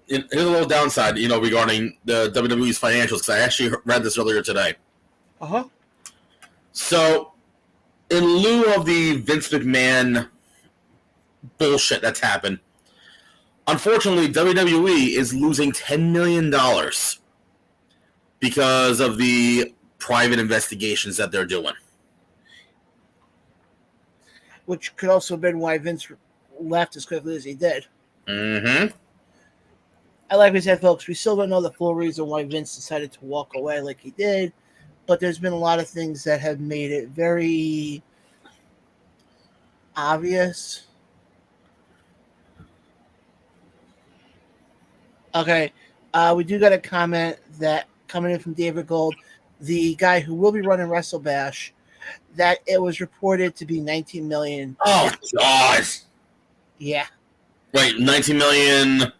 the WWE's financials, because I actually read this earlier today. So in lieu of the Vince McMahon bullshit that's happened, unfortunately WWE is losing $10 million because of the private investigations that they're doing. Which could also have been why Vince left as quickly as he did. Mm-hmm. And like we said, folks, we still don't know the full reason why Vince decided to walk away like he did, but there's been a lot of things that have made it very obvious. Okay, we do got a comment that coming in from David Gold, the guy who will be running WrestleBash, that it was reported to be $19 million. Oh, God. Yeah. Wait, $19 million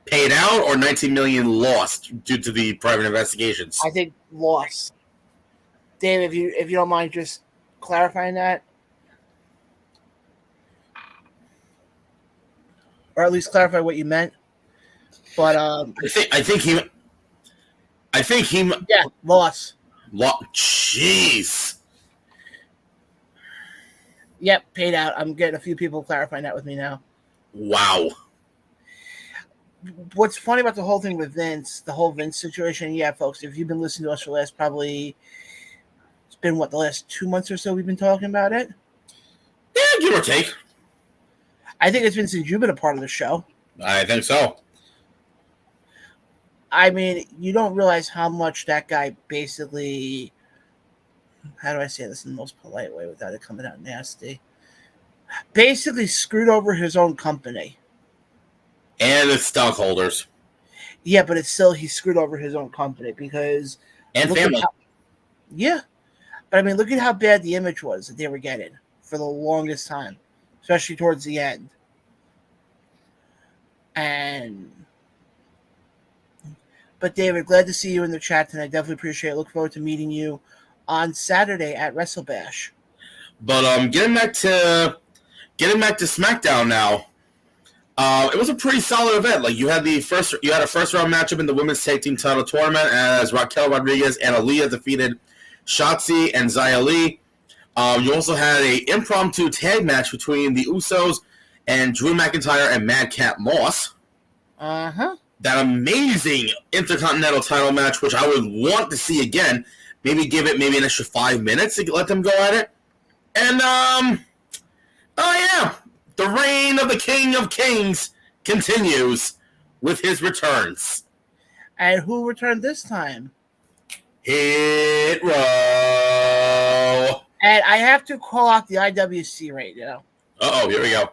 paid out or $19 million lost due to the private investigations? I think lost. Dave, if you don't mind just clarifying that. or at least clarify what you meant. But I think he loss. Jeez. Yep, paid out. I'm getting a few people clarifying that with me now. Wow. What's funny about the whole thing with Vince, the whole Vince situation, yeah, folks, if you've been listening to us for the last probably, it's been the last 2 months or so we've been talking about it? Yeah, give or take. I think it's been since you've been a part of the show. I think so. I mean, you don't realize how much that guy basically, how do I say this in the most polite way without it coming out nasty? Basically screwed over his own company. And the stockholders. Yeah, but it's still, he screwed over his own company because... And family. Yeah. But I mean, look at how bad the image was that they were getting for the longest time, especially towards the end. But David, glad to see you in the chat tonight. Definitely appreciate it. Look forward to meeting you on Saturday at WrestleBash. But getting back to SmackDown now. It was a pretty solid event. Like you had a first round matchup in the women's tag team title tournament as Raquel Rodriguez and Aaliyah defeated Shotzi and Xia Li. You also had an impromptu tag match between the Usos and Drew McIntyre and Madcap Moss. That amazing Intercontinental title match, which I would want to see again. Maybe give it an extra 5 minutes to let them go at it. And oh yeah. The reign of the King of Kings continues with his returns. And who returned this time? Hit Row. And I have to call out the IWC right now. Uh-oh, here we go.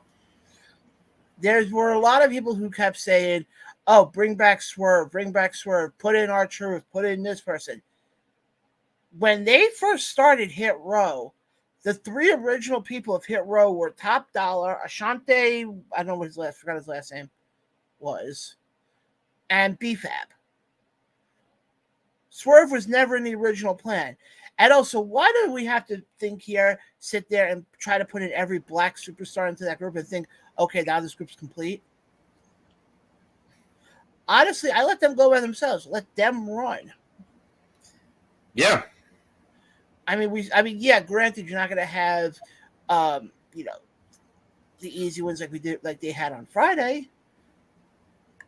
There were a lot of people who kept saying, oh, bring back Swerve, put in R-Truth, put in this person. When they first started Hit Row, the three original people of Hit Row were Top Dollar, Ashante, I don't know what forgot his last name was, and B-Fab. Swerve was never in the original plan. And also, why do we have to sit there and try to put in every black superstar into that group and think, okay, now this group's complete? Honestly, I let them go by themselves. Let them run. Yeah. I mean, yeah, granted, you're not going to have, the easy ones like they had on Friday.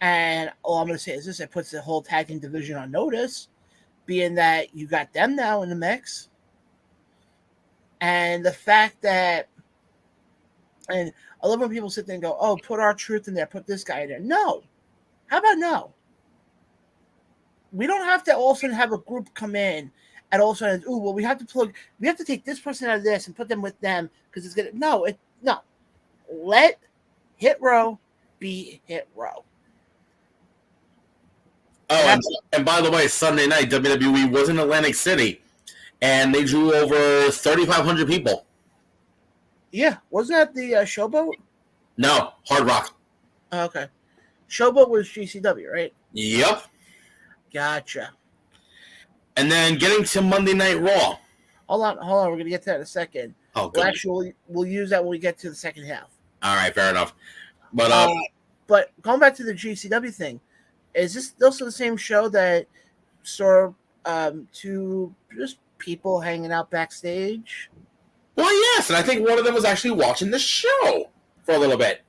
And all I'm going to say is this: it puts the whole tag team division on notice, being that you got them now in the mix. And the fact that, and I love when people sit there and go, oh, put R-Truth in there, put this guy in there. No. How about no? We don't have to all of a sudden have a group come in and all of a sudden, we have to take this person out of this and put them with them because it's gonna. No. Let Hit Row be Hit Row. Oh, and by the way, Sunday night WWE was in Atlantic City, and they drew over 3,500 people. Yeah, wasn't that the Showboat? No, Hard Rock. Oh, okay, Showboat was GCW, right? Yep. Gotcha. And then getting to Monday Night Raw. Hold on. We're gonna get to that in a second. Oh, good. We'll use that when we get to the second half. All right, fair enough. But going back to the GCW thing, is this also the same show that saw two just people hanging out backstage? Well, yes, and I think one of them was actually watching the show for a little bit.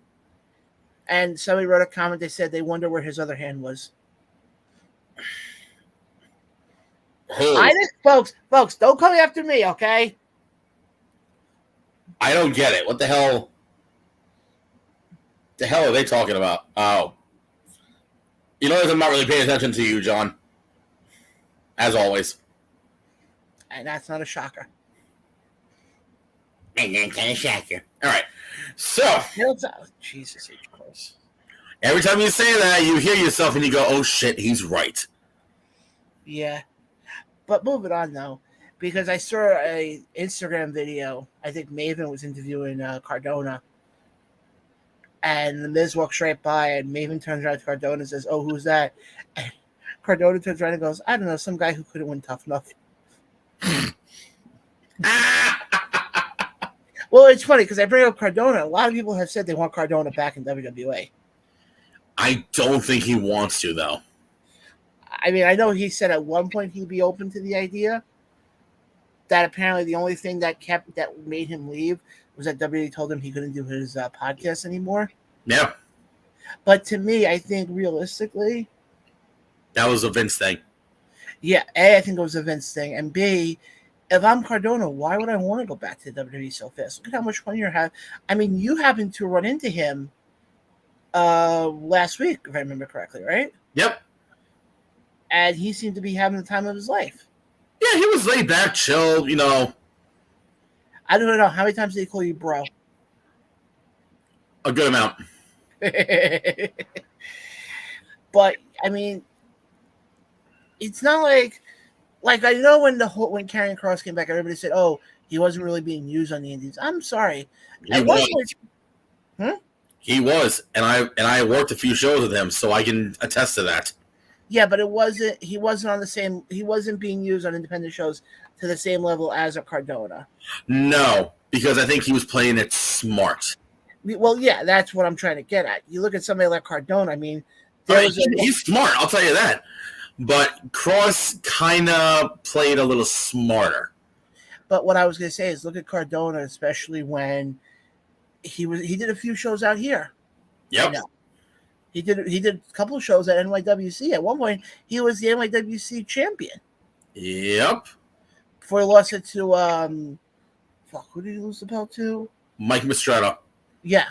And somebody wrote a comment. They said they wonder where his other hand was. Hey. Folks, don't come after me, okay? I don't get it. What the hell? The hell are they talking about? Oh. You know, I'm not really paying attention to you, John. As always. And that's not a shocker. And then kind of shocker. All right. So. Jesus H. Christ. Every time you say that, you hear yourself and you go, oh, shit, he's right. Yeah. But moving on, though, because I saw a Instagram video. I think Maven was interviewing Cardona. And the Miz walks right by, and Maven turns around to Cardona and says, oh, who's that? And Cardona turns around and goes, I don't know, some guy who couldn't win Tough Enough. Well, it's funny, because I bring up Cardona. A lot of people have said they want Cardona back in WWE. I don't think he wants to, though. I mean, I know he said at one point he'd be open to the idea. That apparently the only thing that made him leave was that WWE told him he couldn't do his podcast anymore. Yeah. But to me, I think realistically, that was a Vince thing. Yeah, A, I think it was a Vince thing, and B, if I'm Cardona, why would I want to go back to WWE so fast? Look at how much fun you're having. I mean, you happened to run into him last week, if I remember correctly, right? Yep. And he seemed to be having the time of his life. Yeah, he was laid back, chill, you know. I don't know. How many times did he call you bro? A good amount. But, I mean, it's not like I know when when Karrion Kross came back, everybody said, "Oh, he wasn't really being used on the Indies." I'm sorry. He was, and I worked a few shows with him, so I can attest to that. Yeah, but he wasn't on the same. He wasn't being used on independent shows to the same level as a Cardona. No, because I think he was playing it smart. Well, yeah, that's what I'm trying to get at. You look at somebody like Cardona. I mean, he's smart. I'll tell you that. But Kross kind of played a little smarter. But what I was going to say is, look at Cardona, especially when he did a few shows out here. Yep. He did a couple of shows at NYWC. At one point, he was the NYWC champion. Yep. Before he lost it to who did he lose the belt to? Mike Mistretta. Yeah,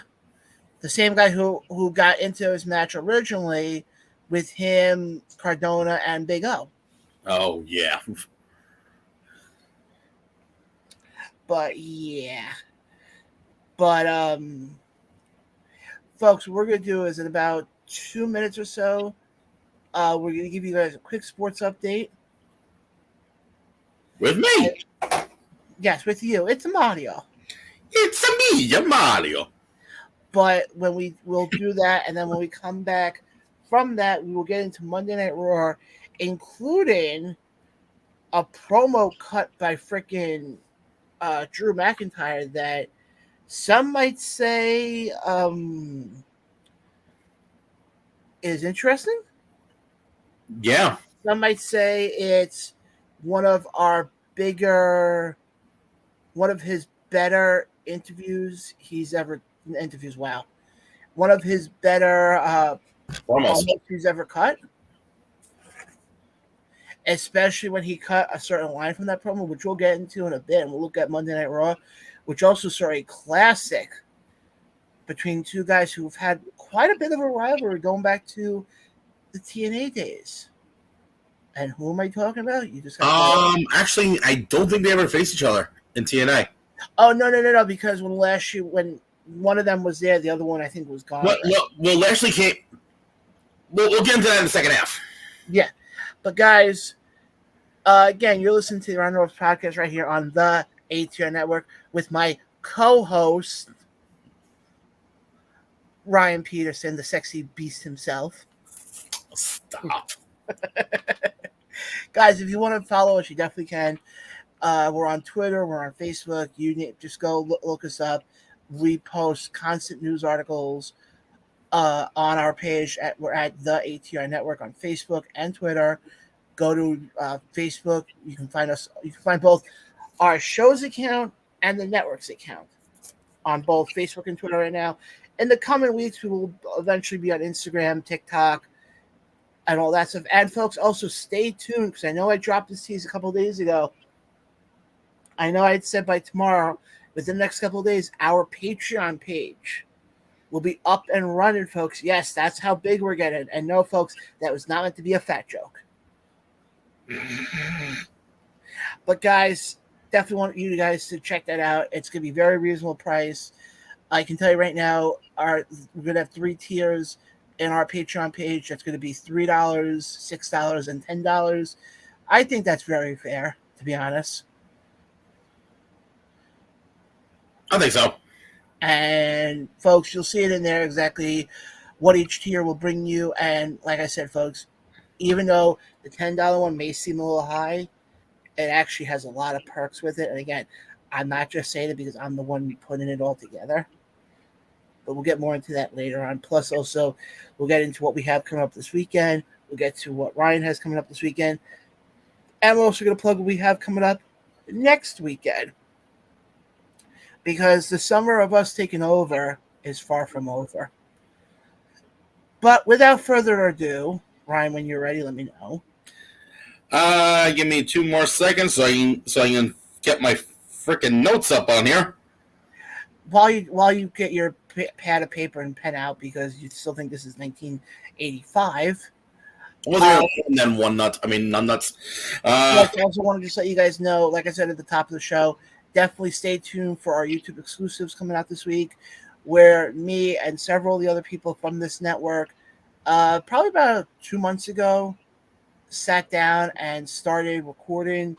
the same guy who got into his match originally with him, Cardona, and Big O. Oh yeah. But yeah. But folks, what we're gonna do is in about 2 minutes or so, we're gonna give you guys a quick sports update. With me? Yes, with you. It's Mario. It's me, Mario. But we'll do that, and then when we come back from that, we will get into Monday Night Raw, including a promo cut by frickin' Drew McIntyre that some might say is interesting. Yeah. Some might say it's one of his better interviews he's ever interviews. Wow. One of his better promos he's ever cut. Especially when he cut a certain line from that promo, which we'll get into in a bit. And we'll look at Monday Night Raw, which also saw a classic between two guys who've had quite a bit of a rivalry going back to the TNA days. And who am I talking about? You just actually, I don't think they ever faced each other in TNA. Oh no! Because when one of them was there, the other one I think was gone. Well, Lashley came. We'll get into that in the second half. Yeah, but guys, again, you're listening to the Round Ropes podcast right here on the ATR Network with my co-host Ryan Peterson, the sexy beast himself. Stop. Guys, if you want to follow us, you definitely can. We're on Twitter. We're on Facebook. Just go look us up. We post constant news articles on our page. We're at the ATR Network on Facebook and Twitter. Go to Facebook. You can find us. You can find both our show's account and the network's account on both Facebook and Twitter right now. In the coming weeks, we will eventually be on Instagram, TikTok, and all that stuff. And folks, also stay tuned because I know I dropped this tease a couple of days ago. I know I had said by tomorrow, within the next couple of days, our Patreon page will be up and running, folks. Yes, that's how big we're getting. And no, folks, that was not meant to be a fat joke. But guys, definitely want you guys to check that out. It's going to be very reasonable price. I can tell you right now, we're going to have 3 tiers in our Patreon page. That's going to be $3, $6, and $10. I think that's very fair, to be honest. I think so. And folks, you'll see it in there exactly what each tier will bring you. And like I said, folks, even though the $10 one may seem a little high, it actually has a lot of perks with it. And again, I'm not just saying it because I'm the one putting it all together. but we'll get more into that later on. Plus, also, we'll get into what we have coming up this weekend. We'll get to what Ryan has coming up this weekend. And we're also going to plug what we have coming up next weekend. Because the summer of us taking over is far from over. But without further ado, Ryan, when you're ready, let me know. Give me 2 more seconds so I can get my freaking notes up on here. While you get your pad of paper and pen out, because you still think this is 1985. Well, then one nut. I mean, none nuts. I also want to just let you guys know, like I said at the top of the show, definitely stay tuned for our YouTube exclusives coming out this week, where me and several of the other people from this network, probably about 2 months ago, sat down and started recording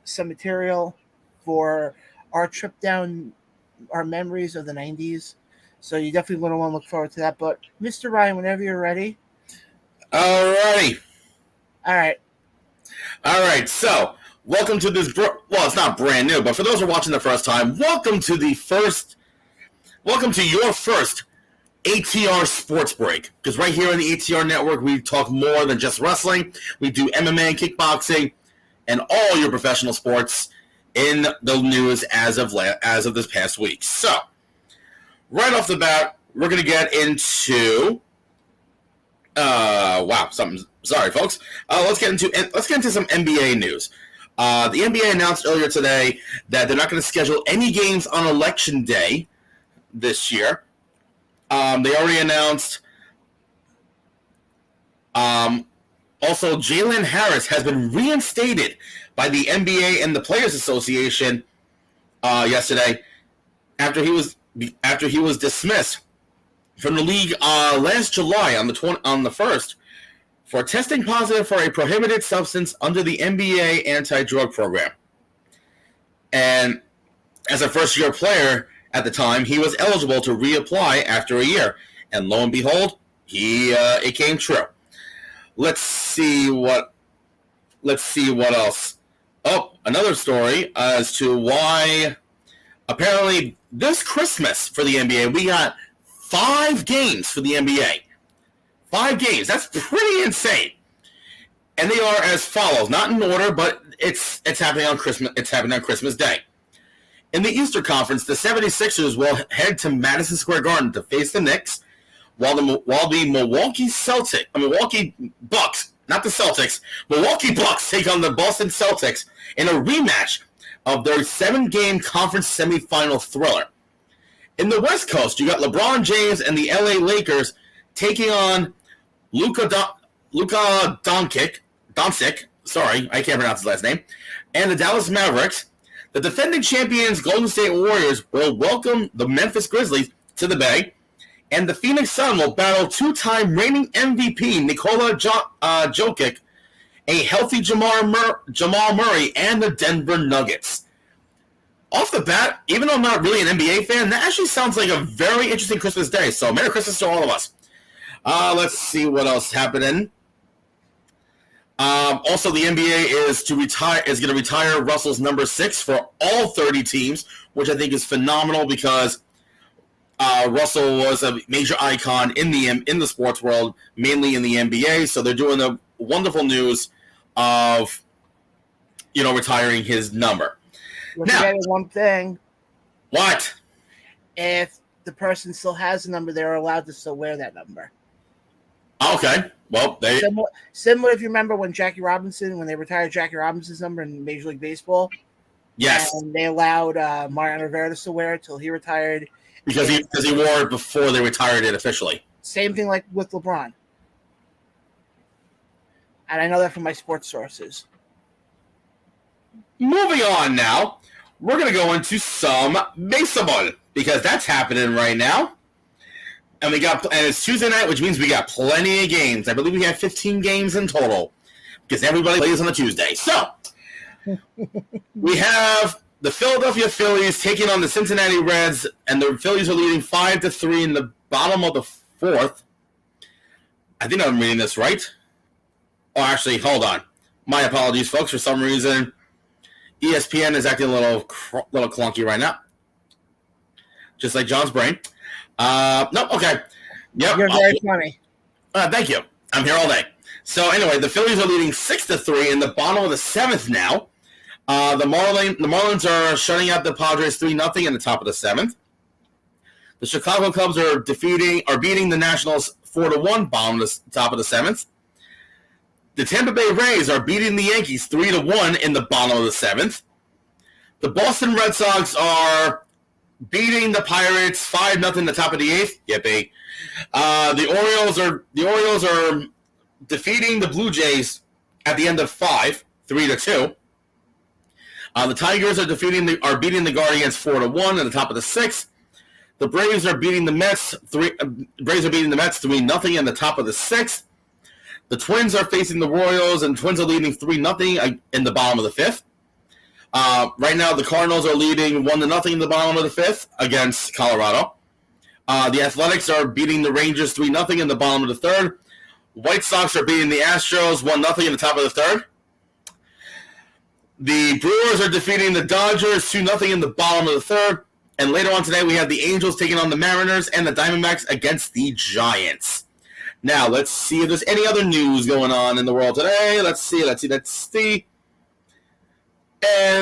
some material for our trip down our memories of the 90s. So you definitely going to want to look forward to that. But Mr. Ryan, whenever you're ready. Alrighty. All right. So welcome to this. Well, it's not brand new, but for those who are watching the first time, welcome to your first ATR Sports Break. Because right here on the ATR Network, we talk more than just wrestling. We do MMA and kickboxing and all your professional sports in the news as of this past week. So, right off the bat, we're going to get into sorry, folks. Let's get into some NBA news. The NBA announced earlier today that they're not going to schedule any games on Election Day this year. They already announced. Also, Jalen Harris has been reinstated by the NBA and the Players Association yesterday after he was dismissed from the league last July on the 1st for testing positive for a prohibited substance under the NBA anti-drug program. And as a first-year player at the time, he was eligible to reapply after a year. And lo and behold, it came true. Let's see what else. Oh, another story as to why apparently this Christmas for the NBA, we got 5 games for the NBA. 5 games. That's pretty insane. And they are as follows, not in order, but it's happening on Christmas. It's happening on Christmas Day. In the Eastern Conference, the 76ers will head to Madison Square Garden to face the Knicks, while the Milwaukee Bucks, not the Celtics, Milwaukee Bucks take on the Boston Celtics in a rematch of their 7-game conference semifinal thriller. In the West Coast, you got LeBron James and the LA Lakers taking on Luka Doncic. Sorry, I can't pronounce his last name. And the Dallas Mavericks. The defending champions Golden State Warriors will welcome the Memphis Grizzlies to the Bay. And the Phoenix Sun will battle 2-time reigning MVP Nikola Jokic, a healthy Jamal Murray, and the Denver Nuggets. Off the bat, even though I'm not really an NBA fan, that actually sounds like a very interesting Christmas day. So Merry Christmas to all of us. Let's see what else happening. Also, the NBA is going to retire Russell's number 6 for all 30 teams, which I think is phenomenal because Russell was a major icon in the sports world, mainly in the NBA. So they're doing the wonderful news of retiring his number. We're forgetting one thing. What? If the person still has the number, they're allowed to still wear that number. Okay. Well, similar if you remember when they retired Jackie Robinson's number in Major League Baseball. Yes. And they allowed Mariano Rivera to still wear it till he retired. Because he wore it before they retired it officially. Same thing like with LeBron. And I know that from my sports sources. Moving on now, we're going to go into some baseball because that's happening right now. And it's Tuesday night, which means we got plenty of games. I believe we have 15 games in total because everybody plays on a Tuesday. So we have the Philadelphia Phillies taking on the Cincinnati Reds, and the Phillies are leading 5-3 in the bottom of the 4th. I think I'm reading this right. Oh, actually, hold on. My apologies, folks. For some reason, ESPN is acting a little clunky right now. just like John's brain. No, okay. Yep. You're very funny. Thank you. I'm here all day. So anyway, the Phillies are leading 6-3 in the bottom of the 7th now. The Marlins are shutting out the Padres 3-0 in the top of the 7th. The Chicago Cubs are beating the Nationals 4-1, bottom of the top of the 7th. The Tampa Bay Rays are beating the Yankees 3-1 in the bottom of the 7th. The Boston Red Sox are beating the Pirates 5-0 in the top of the 8th. Yippee. The Orioles are defeating the Blue Jays at the end of 5, 3-2. The Tigers are beating the Guardians 4-1 in the top of the 6th. The Braves are beating the Mets 3-0 in the top of the 6th. The Twins are facing the Royals, and Twins are leading 3-0 in the bottom of the 5th. Right now, the Cardinals are leading 1-0 in the bottom of the 5th against Colorado. The Athletics are beating the Rangers 3-0 in the bottom of the 3rd. White Sox are beating the Astros 1-0 in the top of the 3rd. The Brewers are defeating the Dodgers 2-0 in the bottom of the 3rd. And later on today, we have the Angels taking on the Mariners and the Diamondbacks against the Giants. Now, let's see if there's any other news going on in the world today. Let's see. And,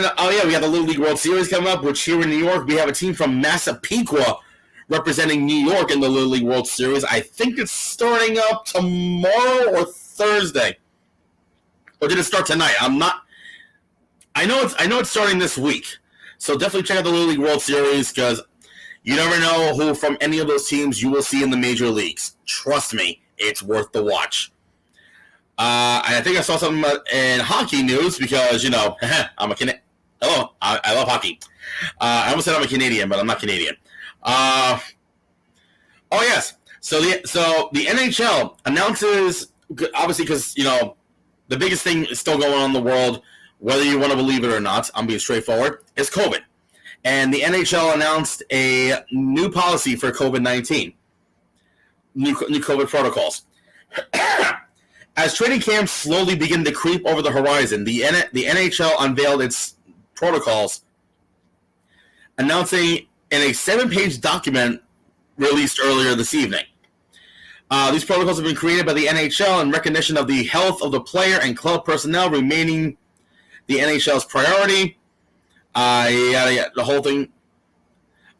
we got the Little League World Series coming up, which here in New York, we have a team from Massapequa representing New York in the Little League World Series. I think it's starting up tomorrow or Thursday. Or did it start tonight? I know it's starting this week. So definitely check out the Little League World Series because you never know who from any of those teams you will see in the major leagues. Trust me, it's worth the watch. I think I saw something in hockey news because, I'm a Canadian. Hello, I love hockey. I almost said I'm a Canadian, but I'm not Canadian. Yes. So the NHL announces, obviously because, the biggest thing is still going on in the world, whether you want to believe it or not, I'm being straightforward, is COVID. And the NHL announced a new policy for COVID-19, new COVID protocols. As training camps slowly begin to creep over the horizon, the NHL unveiled its protocols, announcing in a 7-page document released earlier this evening. These protocols have been created by the NHL in recognition of the health of the player and club personnel remaining the NHL's priority. The whole thing.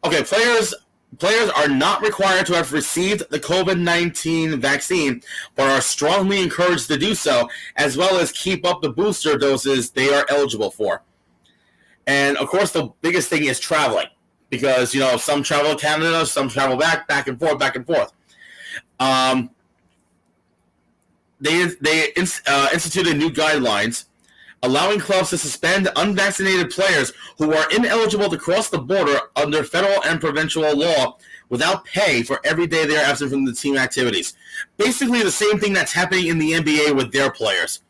Okay, players are not required to have received the COVID-19 vaccine, but are strongly encouraged to do so, as well as keep up the booster doses they are eligible for. And, of course, the biggest thing is traveling, because, some travel to Canada, some travel back and forth. They instituted new guidelines allowing clubs to suspend unvaccinated players who are ineligible to cross the border under federal and provincial law without pay for every day they are absent from the team activities. Basically the same thing that's happening in the NBA with their players.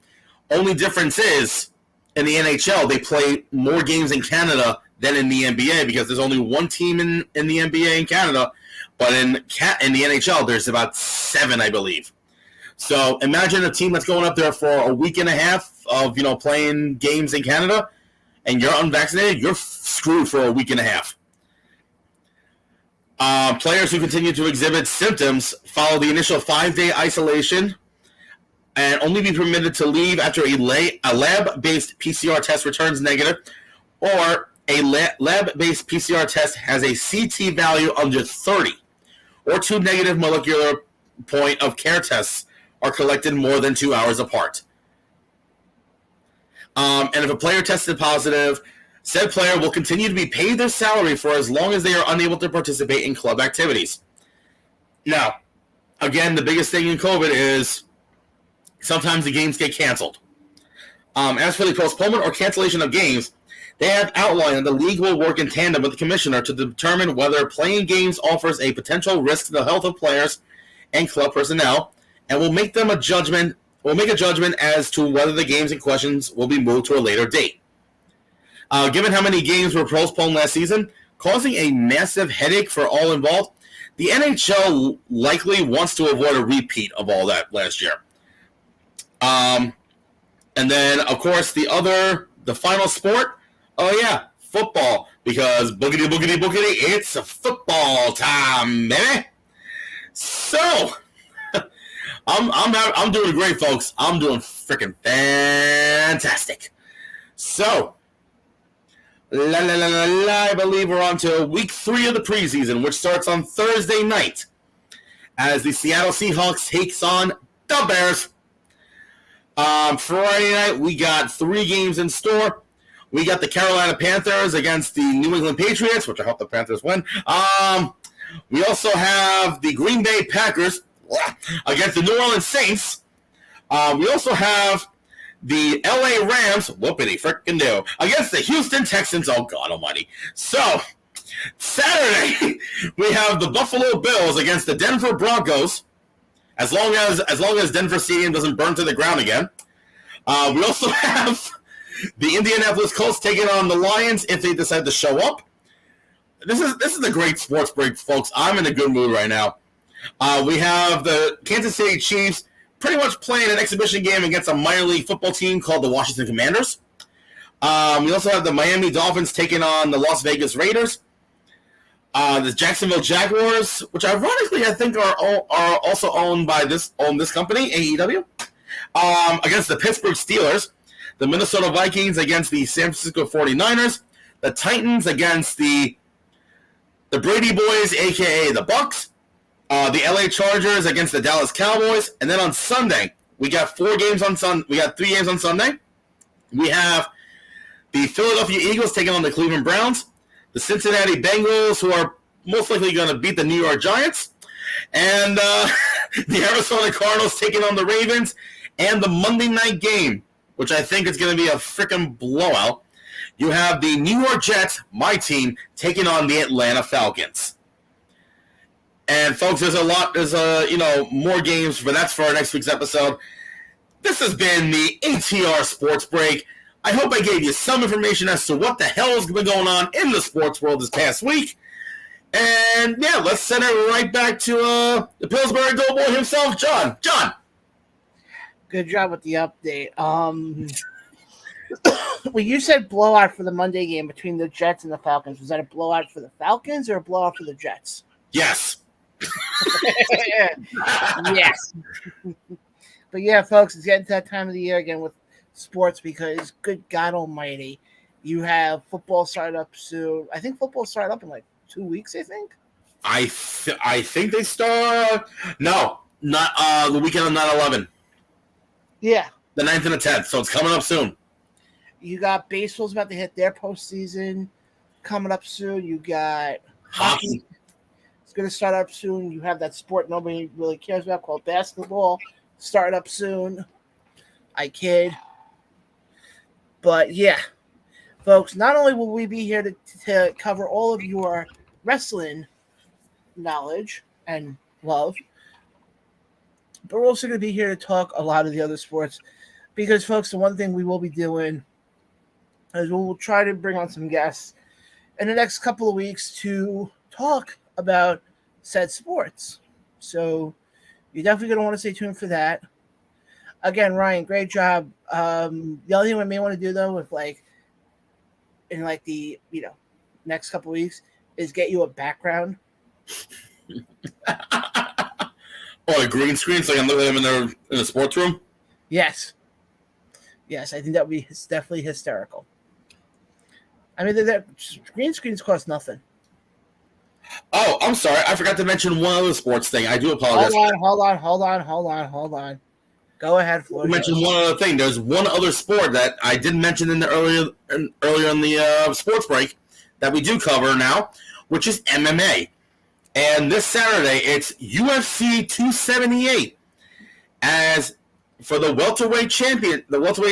Only difference is, in the NHL, they play more games in Canada than in the NBA because there's only one team in the NBA in Canada, but in the NHL, there's about 7, I believe. So imagine a team that's going up there for a week and a half of, playing games in Canada, and you're unvaccinated, you're screwed for a week and a half. Players who continue to exhibit symptoms follow the initial 5-day isolation and only be permitted to leave after a lab-based PCR test returns negative, or a lab-based PCR test has a CT value under 30, or 2 negative molecular point of care tests are collected more than 2 hours apart. And if a player tested positive, said player will continue to be paid their salary for as long as they are unable to participate in club activities. Now, again, the biggest thing in COVID is sometimes the games get canceled. As for the postponement or cancellation of games, they have outlined that the league will work in tandem with the commissioner to determine whether playing games offers a potential risk to the health of players and club personnel, and will make a judgment as to whether the games in questions will be moved to a later date. Given how many games were postponed last season, causing a massive headache for all involved, the NHL likely wants to avoid a repeat of all that last year. And then, of course, the final sport, football because boogity, boogity, boogity, it's football time, baby. So, I'm doing great, folks. I'm doing freaking fantastic. So, I believe we're on to week 3 of the preseason, which starts on Thursday night as the Seattle Seahawks takes on the Bears. Friday night, we got 3 games in store. We got the Carolina Panthers against the New England Patriots, which I hope the Panthers win. We also have the Green Bay Packers against the New Orleans Saints. We also have the LA Rams, whoopity frickin' do, against the Houston Texans. Oh, God almighty. So, Saturday, we have the Buffalo Bills against the Denver Broncos, as long as Denver Stadium doesn't burn to the ground again. We also have the Indianapolis Colts taking on the Lions if they decide to show up. This is a great sports break, folks. I'm in a good mood right now. We have the Kansas City Chiefs pretty much playing an exhibition game against a minor league football team called the Washington Commanders. We also have the Miami Dolphins taking on the Las Vegas Raiders. The Jacksonville Jaguars, which ironically I think are also owned by this company, AEW, against the Pittsburgh Steelers. The Minnesota Vikings against the San Francisco 49ers. The Titans against the Brady Boys, a.k.a. the Bucks. The LA Chargers against the Dallas Cowboys. And then on Sunday, we got 3 games on Sunday. We have the Philadelphia Eagles taking on the Cleveland Browns. The Cincinnati Bengals, who are most likely going to beat the New York Giants. And the Arizona Cardinals taking on the Ravens. And the Monday night game, which I think is going to be a freaking blowout. You have the New York Jets, my team, taking on the Atlanta Falcons. And folks, there's more games, but that's for our next week's episode. This has been the ATR Sports Break. I hope I gave you some information as to what the hell has been going on in the sports world this past week. And yeah, let's send it right back to the Pillsbury Doughboy himself, John. John. Good job with the update. When you said blowout for the Monday game between the Jets and the Falcons, was that a blowout for the Falcons or a blowout for the Jets? Yes. Yes. But yeah, folks, it's getting to that time of the year again with sports because, good God almighty, you have football started up soon. I think football started up in like 2 weeks, I think. I think they start... No, not the weekend of 9/11. Yeah. The 9th and the 10th, so it's coming up soon. You got baseball's about to hit their postseason coming up soon. You got hockey. It's going to start up soon. You have that sport nobody really cares about called basketball. Start up soon. I kid. But yeah, folks, not only will we be here to cover all of your wrestling knowledge and love, but we're also going to be here to talk a lot of the other sports because, folks, the one thing we will be doing is we'll try to bring on some guests in the next couple of weeks to talk about said sports. So you're definitely going to want to stay tuned for that. Again, Ryan, great job. The only thing I may want to do, though, with in the next couple of weeks is get you a background. A green screen so I can look at them in the sports room? Yes. Yes, I think that would be definitely hysterical. I mean, green screens cost nothing. Oh, I'm sorry. I forgot to mention one other sports thing. I do apologize. Hold on. Go ahead, Floyd. You mentioned one other thing. There's one other sport that I didn't mention in the earlier in the sports break that we do cover now, which is MMA. And this Saturday, it's UFC 278. As for the welterweight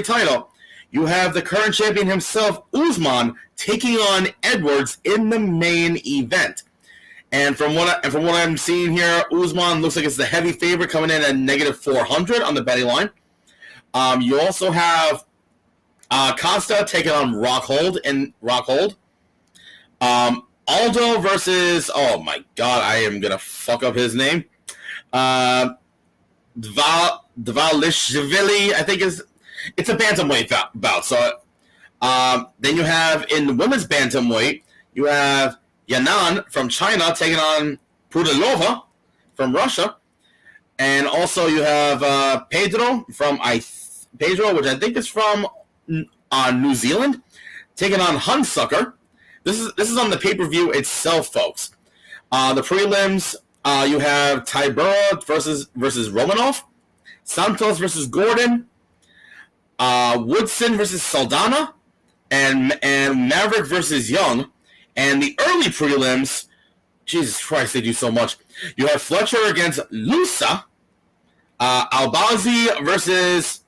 title, you have the current champion himself, Usman, taking on Edwards in the main event. And from what I'm seeing here, Usman looks like it's the heavy favorite coming in at -400 on the betting line. You also have Costa taking on Rockhold. Aldo versus, oh my God, I am going to fuck up his name. Dvalishvili, I think it's a bantamweight bout. So Then you have in the women's bantamweight, you have Yanan from China taking on Pudilova from Russia. And also you have Pedro, which I think is from New Zealand, taking on Hunsucker. This is on the pay-per-view itself, folks. The prelims, you have Tybura versus Romanov, Santos versus Gordon, Woodson versus Saldana, and Maverick versus Young. And the early prelims, Jesus Christ, they do so much. You have Fletcher against Lusa, Albazi versus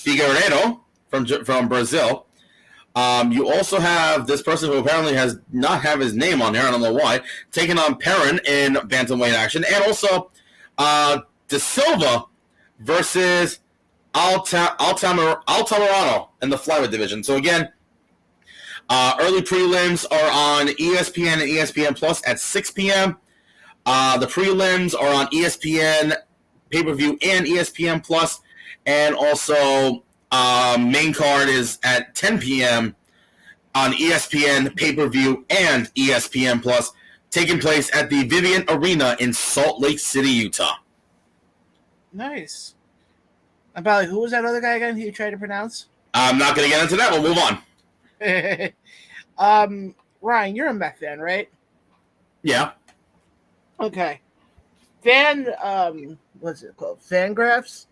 Figueiredo from Brazil. You also have this person who apparently has not have his name on there, I don't know why, taking on Perrin in bantamweight action. And also De Silva versus Altamirano in the flyweight division. So again, early prelims are on ESPN and ESPN Plus at 6 p.m. The prelims are on ESPN pay-per-view and ESPN Plus, and also main card is at 10 p.m. on ESPN pay-per-view and ESPN Plus, taking place at the Vivian Arena in Salt Lake City, Utah. Nice. And Bally, who was that other guy again you tried to pronounce? I'm not going to get into that. We'll move on. Ryan, you're a Met fan, right? Yeah. Okay. What's it called? Fangraphs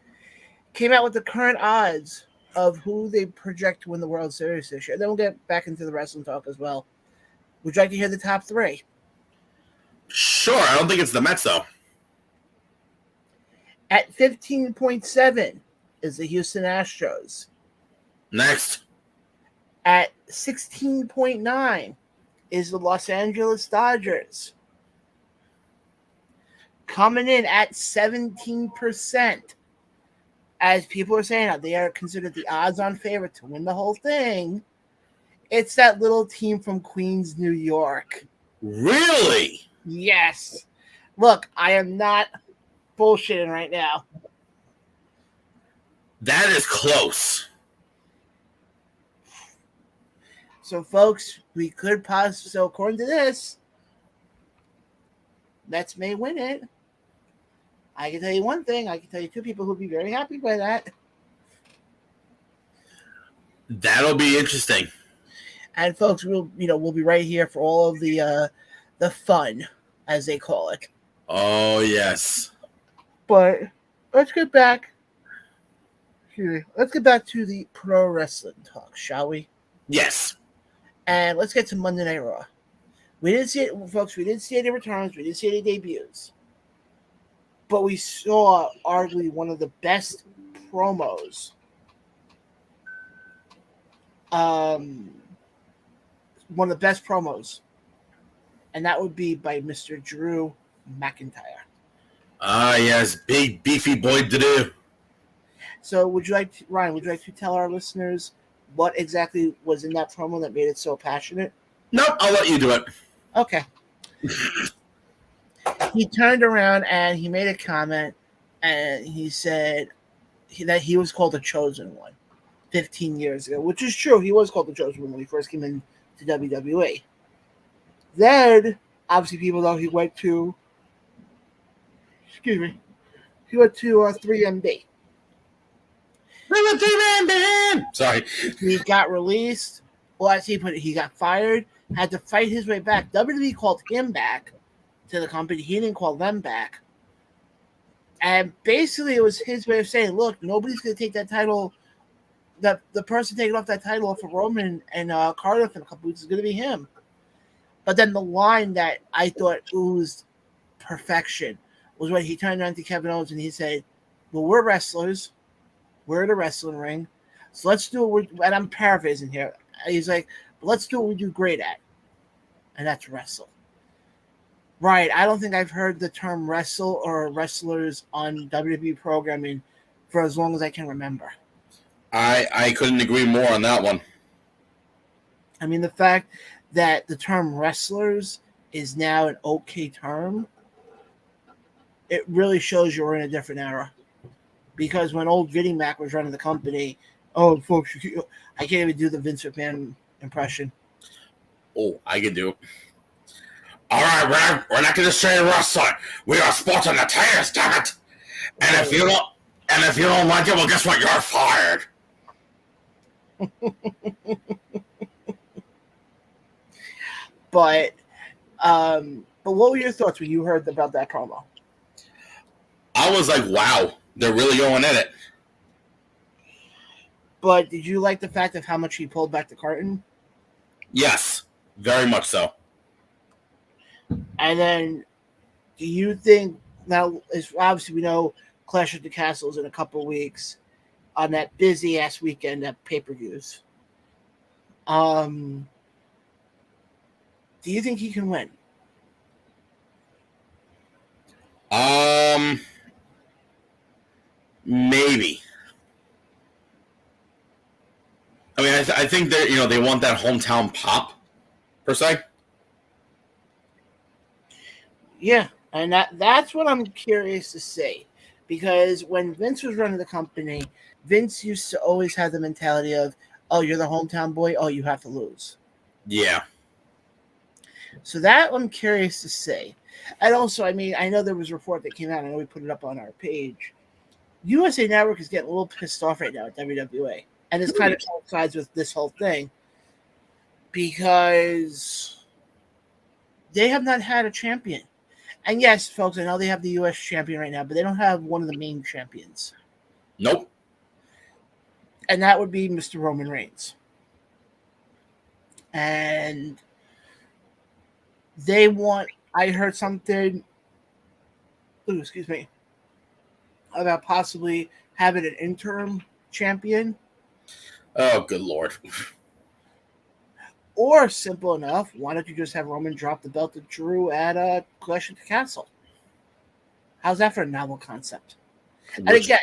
came out with the current odds of who they project to win the World Series this year. Then we'll get back into the wrestling talk as well. Would you like to hear the top three? Sure. I don't think it's the Mets, though. At 15.7 is the Houston Astros. Next. At 16.9 is the Los Angeles Dodgers. Coming in at 17%. As people are saying, they are considered the odds-on favorite to win the whole thing. It's that little team from Queens, New York. Really? Yes. Look, I am not bullshitting right now. That is close. So, folks, we could possibly. So, according to this, Mets may win it. I can tell you one thing. I can tell you two people who'll be very happy by that. That'll be interesting. And folks, we'll be right here for all of the fun, as they call it. Oh yes. But let's get back. Let's get back to the pro wrestling talk, shall we? Yes. And let's get to Monday Night Raw. We didn't see it, folks. We didn't see any returns. We didn't see any debuts. But we saw arguably one of the best promos. One of the best promos. And that would be by Mr. Drew McIntyre. Ah, yes. Big, beefy boy Drew. So Ryan, would you like to tell our listeners what exactly was in that promo that made it so passionate? Nope, I'll let you do it. Okay. He turned around and he made a comment, and he said that he was called the Chosen One 15 years ago, which is true. He was called the Chosen One when he first came into WWE. Then, obviously, people know he went to 3MB. Sorry. He got released. Well, as he put it, he got fired, had to fight his way back. WWE called him back to the company. He didn't call them back. And basically, it was his way of saying, look, nobody's going to take that title. The person taking off that title for Roman and Cardiff in a couple weeks is going to be him. But then the line that I thought oozed perfection was when he turned around to Kevin Owens and he said, well, we're wrestlers. We're in a wrestling ring. So let's do what and I'm paraphrasing here. He's like, let's do what we do great at. And that's wrestle. Right. I don't think I've heard the term wrestle or wrestlers on WWE programming for as long as I can remember. I couldn't agree more on that one. I mean, the fact that the term wrestlers is now an okay term, it really shows you're in a different era. Because when old Vinnie Mac was running the company, Oh, folks, I can't even do the Vince McMahon impression. Oh, I can do it. All right, we're not going to say wrestling. We are sports entertainers, damn it. And if you don't like it, well, guess what? You're fired. But what were your thoughts when you heard about that promo? I was like, wow, they're really going in it. But did you like the fact of how much he pulled back the curtain? Yes, very much so. And then, do you think now? Obviously, we know Clash of the Castles in a couple of weeks on that busy ass weekend at pay-per-views. Do you think he can win? Maybe. I mean, I think they want that hometown pop, per se. Yeah, and that's what I'm curious to see. Because when Vince was running the company, Vince used to always have the mentality of, oh, you're the hometown boy, oh, you have to lose. Yeah. So that I'm curious to see. And also, I mean, I know there was a report that came out, I know we put it up on our page. USA Network is getting a little pissed off right now at WWE. And it's kind of coincides with this whole thing. Because they have not had a champion. And yes, folks, I know they have the U.S. champion right now, but they don't have one of the main champions. Nope. And that would be Mr. Roman Reigns. And they want, I heard something, about possibly having an interim champion. Oh, good Lord. Or, simple enough, why don't you just have Roman drop the belt to Drew at Clash at the Castle? How's that for a novel concept? And again,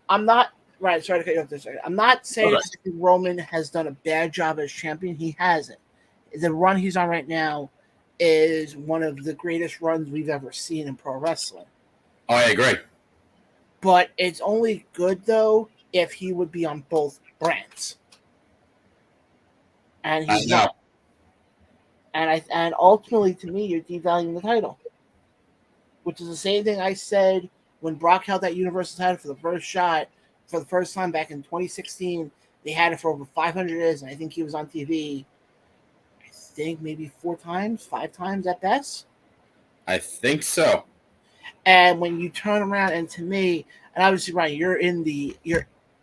I'm not, right, sorry to cut you off this second. I'm not saying Roman has done a bad job as champion. He hasn't. The run he's on right now is one of the greatest runs we've ever seen in pro wrestling. Oh, I agree. But it's only good, though, if he would be on both brands. And he's not. And ultimately, to me, you're devaluing the title. Which is the same thing I said when Brock held that Universal title for the first shot, for the first time back in 2016. They had it for over 500 years, and I think he was on TV, I think maybe 4 times, 5 times at best. I think so. And when you turn around, and to me, and obviously, Ryan, you're in the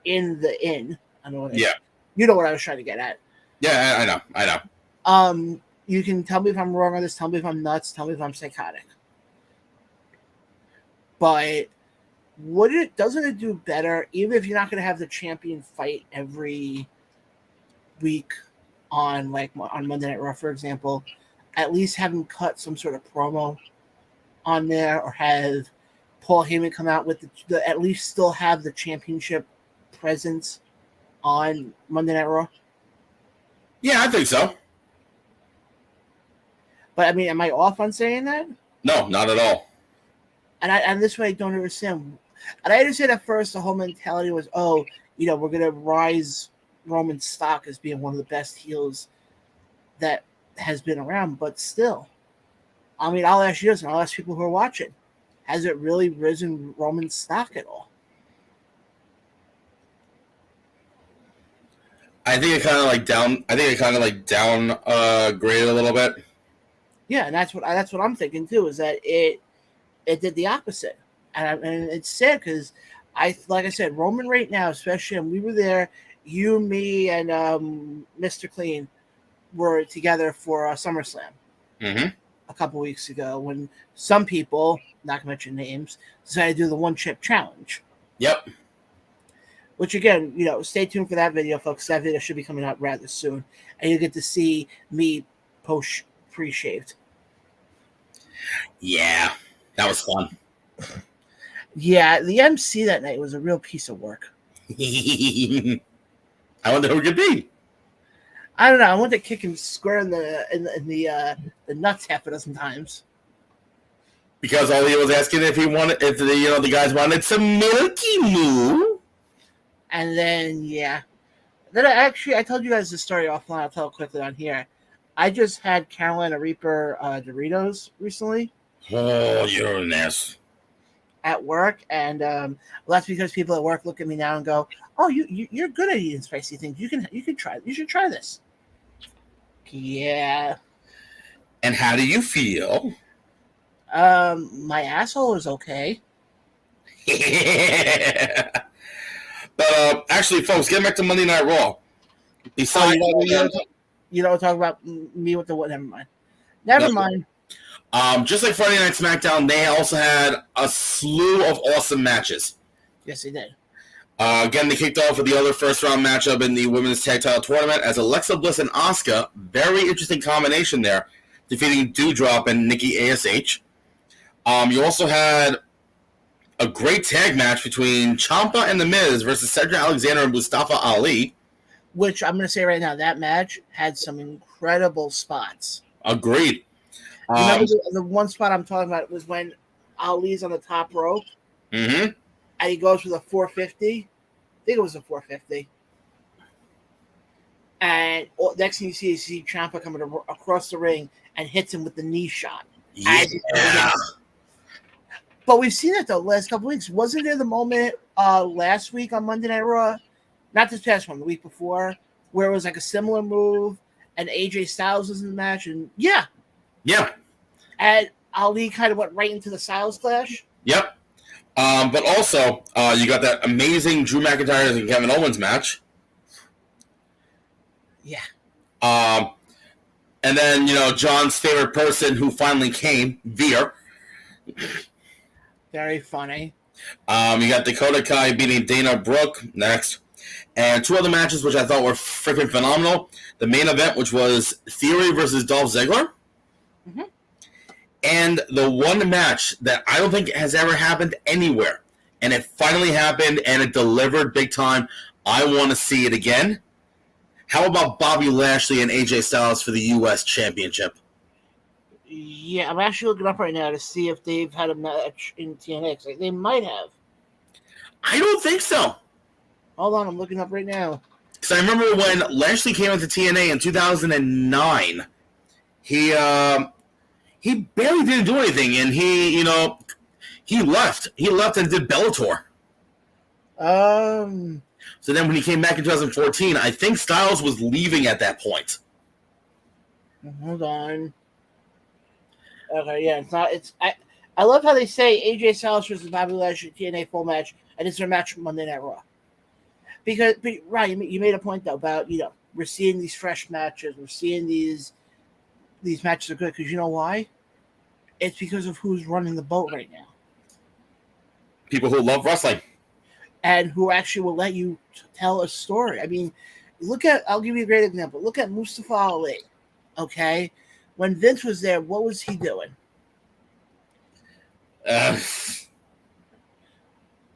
inn. I know what you know what I was trying to get at. Yeah, I know. You can tell me if I'm wrong on this, tell me if I'm nuts, tell me if I'm psychotic. But doesn't it do better, even if you're not going to have the champion fight every week on Monday Night Raw, for example, at least have him cut some sort of promo on there, or have Paul Heyman come out with the at least still have the championship presence on Monday Night Raw? Yeah, I think so. But I mean, am I off on saying that? No, not at all. And this way I don't understand. And I understand at first the whole mentality was, we're going to rise Roman's stock as being one of the best heels that has been around. But still, I mean, I'll ask you this, and I'll ask people who are watching. Has it really risen Roman's stock at all? I think it kind of downgraded a little bit. Yeah, and that's what I'm thinking too. Is that it did the opposite, and it's sad because like I said, Roman right now, especially, and we were there. You, me, and Mr. Clean were together for SummerSlam a couple weeks ago when some people, not going to mention names, decided to do the one chip challenge. Yep. Which again, stay tuned for that video, folks. That video should be coming out rather soon, and you'll get to see me pre-shaved. Yeah, that was fun. Yeah, the MC that night was a real piece of work. I wonder who it could be. I don't know. I want to kick him square in the nuts half a dozen times. Because all he was asking if the guys wanted some Milky Moo. And then, yeah. Then I told you guys the story offline. I'll tell it quickly on here. I just had Carolina Reaper Doritos recently. Oh, you're an ass. At work, and that's because people at work look at me now and go, "Oh, you're good at eating spicy things. You should try this." Yeah. And how do you feel? My asshole is okay. But actually, folks, getting back to Monday Night Raw. Besides, you don't talk about me with the what? Never mind. Never mind. Just like Friday Night SmackDown, they also had a slew of awesome matches. Yes, they did. Again, they kicked off with the other first-round matchup in the Women's Tag Title Tournament as Alexa Bliss and Asuka, very interesting combination there, defeating Doudrop and Nikki ASH. You also had a great tag match between Ciampa and The Miz versus Cedric Alexander and Mustafa Ali. Which I'm going to say right now, that match had some incredible spots. Agreed. Remember the one spot I'm talking about was when Ali's on the top rope, and he goes for the 450. I think it was a 450. And next thing you see Ciampa coming across the ring and hits him with the knee shot. Yeah. But we've seen it the last couple weeks. Wasn't there the moment last week on Monday Night Raw, not this past one, the week before, where it was like a similar move and AJ Styles was in the match? And yeah. And Ali kind of went right into the Styles Clash. Yep. But also, you got that amazing Drew McIntyre and Kevin Owens match. Yeah. And then, John's favorite person who finally came, Veer. Very funny. You got Dakota Kai beating Dana Brooke next. And two other matches which I thought were freaking phenomenal. The main event, which was Theory versus Dolph Ziggler. Mm-hmm. And the one match that I don't think has ever happened anywhere. And it finally happened, and it delivered big time. I want to see it again. How about Bobby Lashley and AJ Styles for the U.S. Championship? Yeah, I'm actually looking up right now to see if they've had a match in TNA. Like, they might have. I don't think so. Hold on, I'm looking up right now. Because I remember when Lashley came into TNA in 2009, he barely didn't do anything, and he left. He left and did Bellator. So then when he came back in 2014, I think Styles was leaving at that point. Hold on. Okay, yeah, I love how they say AJ Styles versus Bobby Lashley TNA full match, and it's their match from Monday Night Raw. Because, right, you made a point though about we're seeing these fresh matches, we're seeing these matches are good because you know why? It's because of who's running the boat right now. People who love wrestling. And who actually will let you tell a story. I mean, I'll give you a great example. Look at Mustafa Ali, okay? When Vince was there, what was he doing?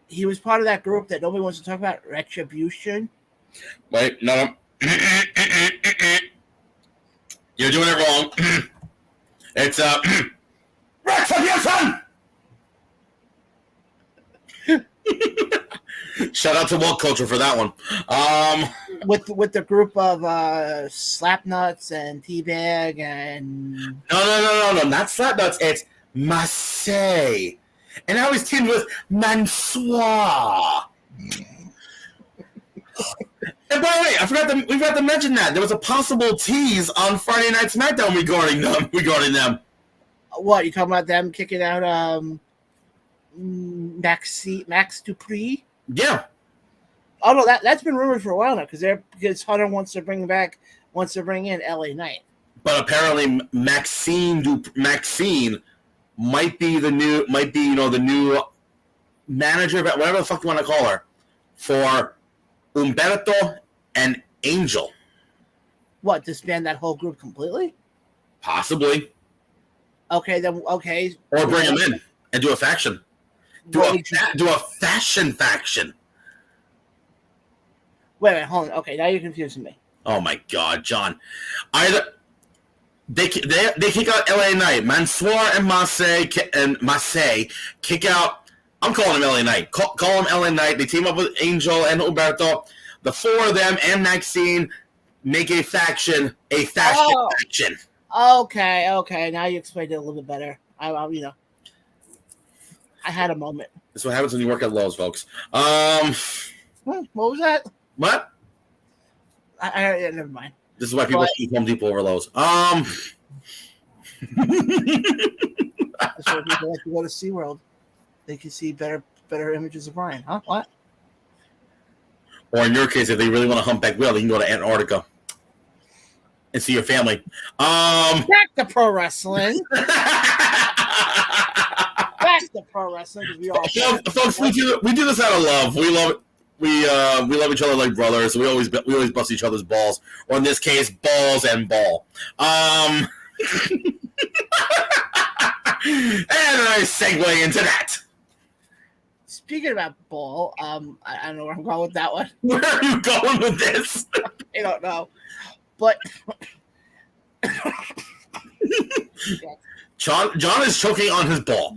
He was part of that group that nobody wants to talk about, Retribution. Wait, no. You're doing it wrong. It's Retribution! Shout out to Walt Culture for that one. With the group of Slapnuts and Teabag and No, not Slapnuts. It's Marseille, and I was teamed with Mansoir. And by the way, we forgot to mention that there was a possible tease on Friday Night SmackDown regarding them. What, you talking about them kicking out Max Dupree? Yeah. Oh no, that's been rumored for a while now because Hunter wants to bring in LA Knight. But apparently Maxine might be the new manager, whatever the fuck you want to call her, for Humberto and Angel. What, disband that whole group completely? Possibly. Okay, then okay. Or bring them in and do a faction. Do a fashion faction. Wait, hold on. Okay, now you're confusing me. Oh my God, John! They kick out LA Knight, Mansoor and Marseille kick out. I'm calling him LA Knight. Call him LA Knight. They team up with Angel and Humberto. The four of them and Maxine make a faction, faction. Okay. Now you explained it a little bit better. I had a moment. That's what happens when you work at Lowe's, folks. What was that? What? I never mind. This is why people keep Home Depot over Lowe's. That's why people like to go to SeaWorld. They can see better images of Brian. Huh? What? Or in your case, if they really want a humpback whale, they can go to Antarctica and see your family. Back to pro wrestling. Back to pro wrestling. Folks, we do this out of love. We love it. We love each other like brothers. We always bust each other's balls, or in this case, balls and ball. And I segue into that. Speaking about ball, I don't know where I'm going with that one. Where are you going with this? I don't know, but John is choking on his ball.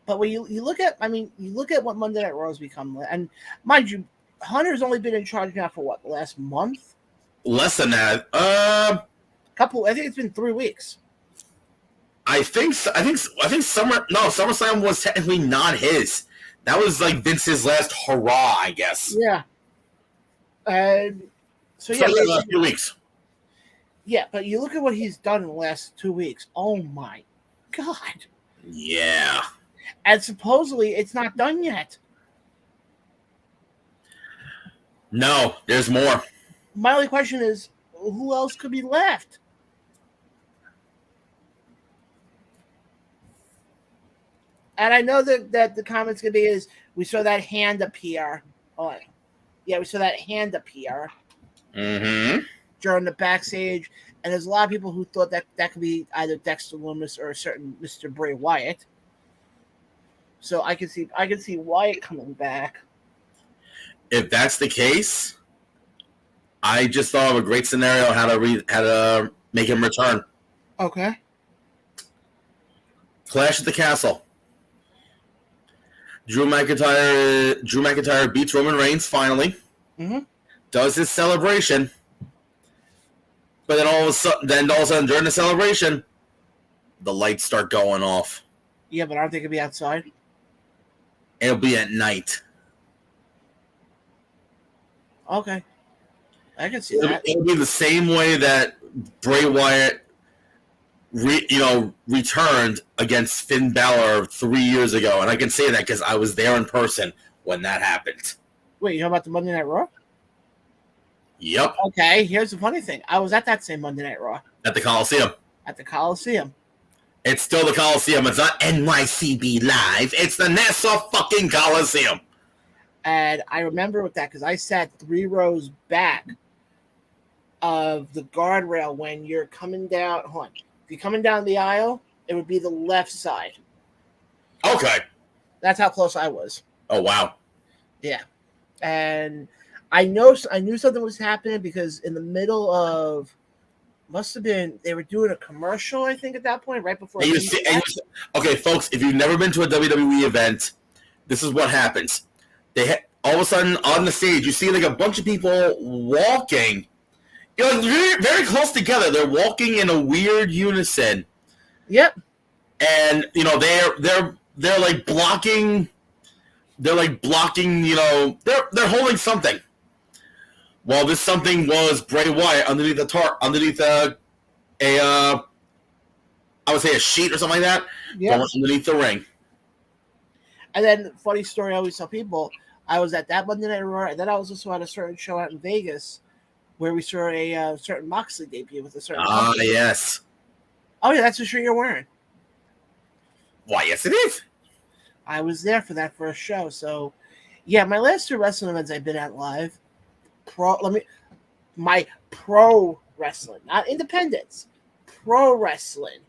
But when you look at, what Monday Night Raw has become, and mind you, Hunter's only been in charge now for what, the last month? Less than that. I think it's been 3 weeks. I think SummerSlam was technically not his. That was like Vince's last hurrah, I guess. Yeah. And so the last few weeks. Yeah, but you look at what he's done in the last 2 weeks. Oh my God. Yeah. And supposedly it's not done yet. No, there's more. My only question is, who else could be left? And I know that the comments could be is, we saw that hand appear. Oh, yeah, we saw that hand appear during the backstage. And there's a lot of people who thought that could be either Dexter Lumis or a certain Mr. Bray Wyatt. So I can see Wyatt coming back. If that's the case, I just thought of a great scenario how to make him return. Okay. Clash at the Castle. Drew McIntyre beats Roman Reigns finally. Mm-hmm. Does his celebration. But then all of a sudden during the celebration, the lights start going off. Yeah, but aren't they going to be outside? It'll be at night. Okay. I can see that. It'll be the same way that Bray Wyatt returned against Finn Balor 3 years ago. And I can say that because I was there in person when that happened. Wait, you know about the Monday Night Raw? Yep. Okay, here's the funny thing. I was at that same Monday Night Raw. At the Coliseum. It's still the Coliseum. It's not NYCB Live. It's the Nassau fucking Coliseum. And I remember with that because I sat 3 rows back of the guardrail when you're coming down. Hold on. If you're coming down the aisle, it would be the left side. Okay. That's how close I was. Oh, wow. Yeah. And I knew something was happening because in the middle of, must have been, they were doing a commercial, I think, at that point, right before. Okay, folks, if you've never been to a WWE event, this is what happens. All of a sudden, on the stage, you see like a bunch of people walking, very, very close together. They're walking in a weird unison. Yep. And they're like blocking. They're like blocking. They're holding something. Well, this something was Bray Wyatt underneath I would say a sheet or something like that. Yeah. Underneath the ring. And then, funny story, I always tell people, I was at that Monday Night Raw, and then I was also at a certain show out in Vegas where we saw a certain Moxie debut with a certain. Yes. Oh yeah, that's the shirt you're wearing. Why, yes, it is. I was there for that first show, so yeah, my last 2 wrestling events I've been at live. My pro wrestling, not independence, pro wrestling.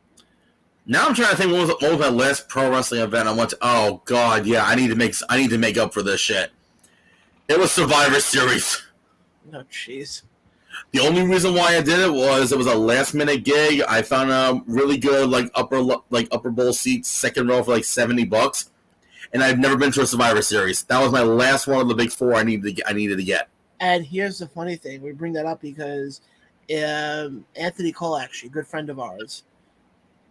Now I'm trying to think what was my last pro wrestling event I went to. Oh God, yeah, I need to make up for this shit. It was Survivor Series. Oh jeez. The only reason why I did it was a last minute gig. I found a really good upper bowl seats, second row for like $70, and I've never been to a Survivor Series. That was my last one of the big four I needed to get. And here's the funny thing: we bring that up because Anthony Cole, actually, a good friend of ours,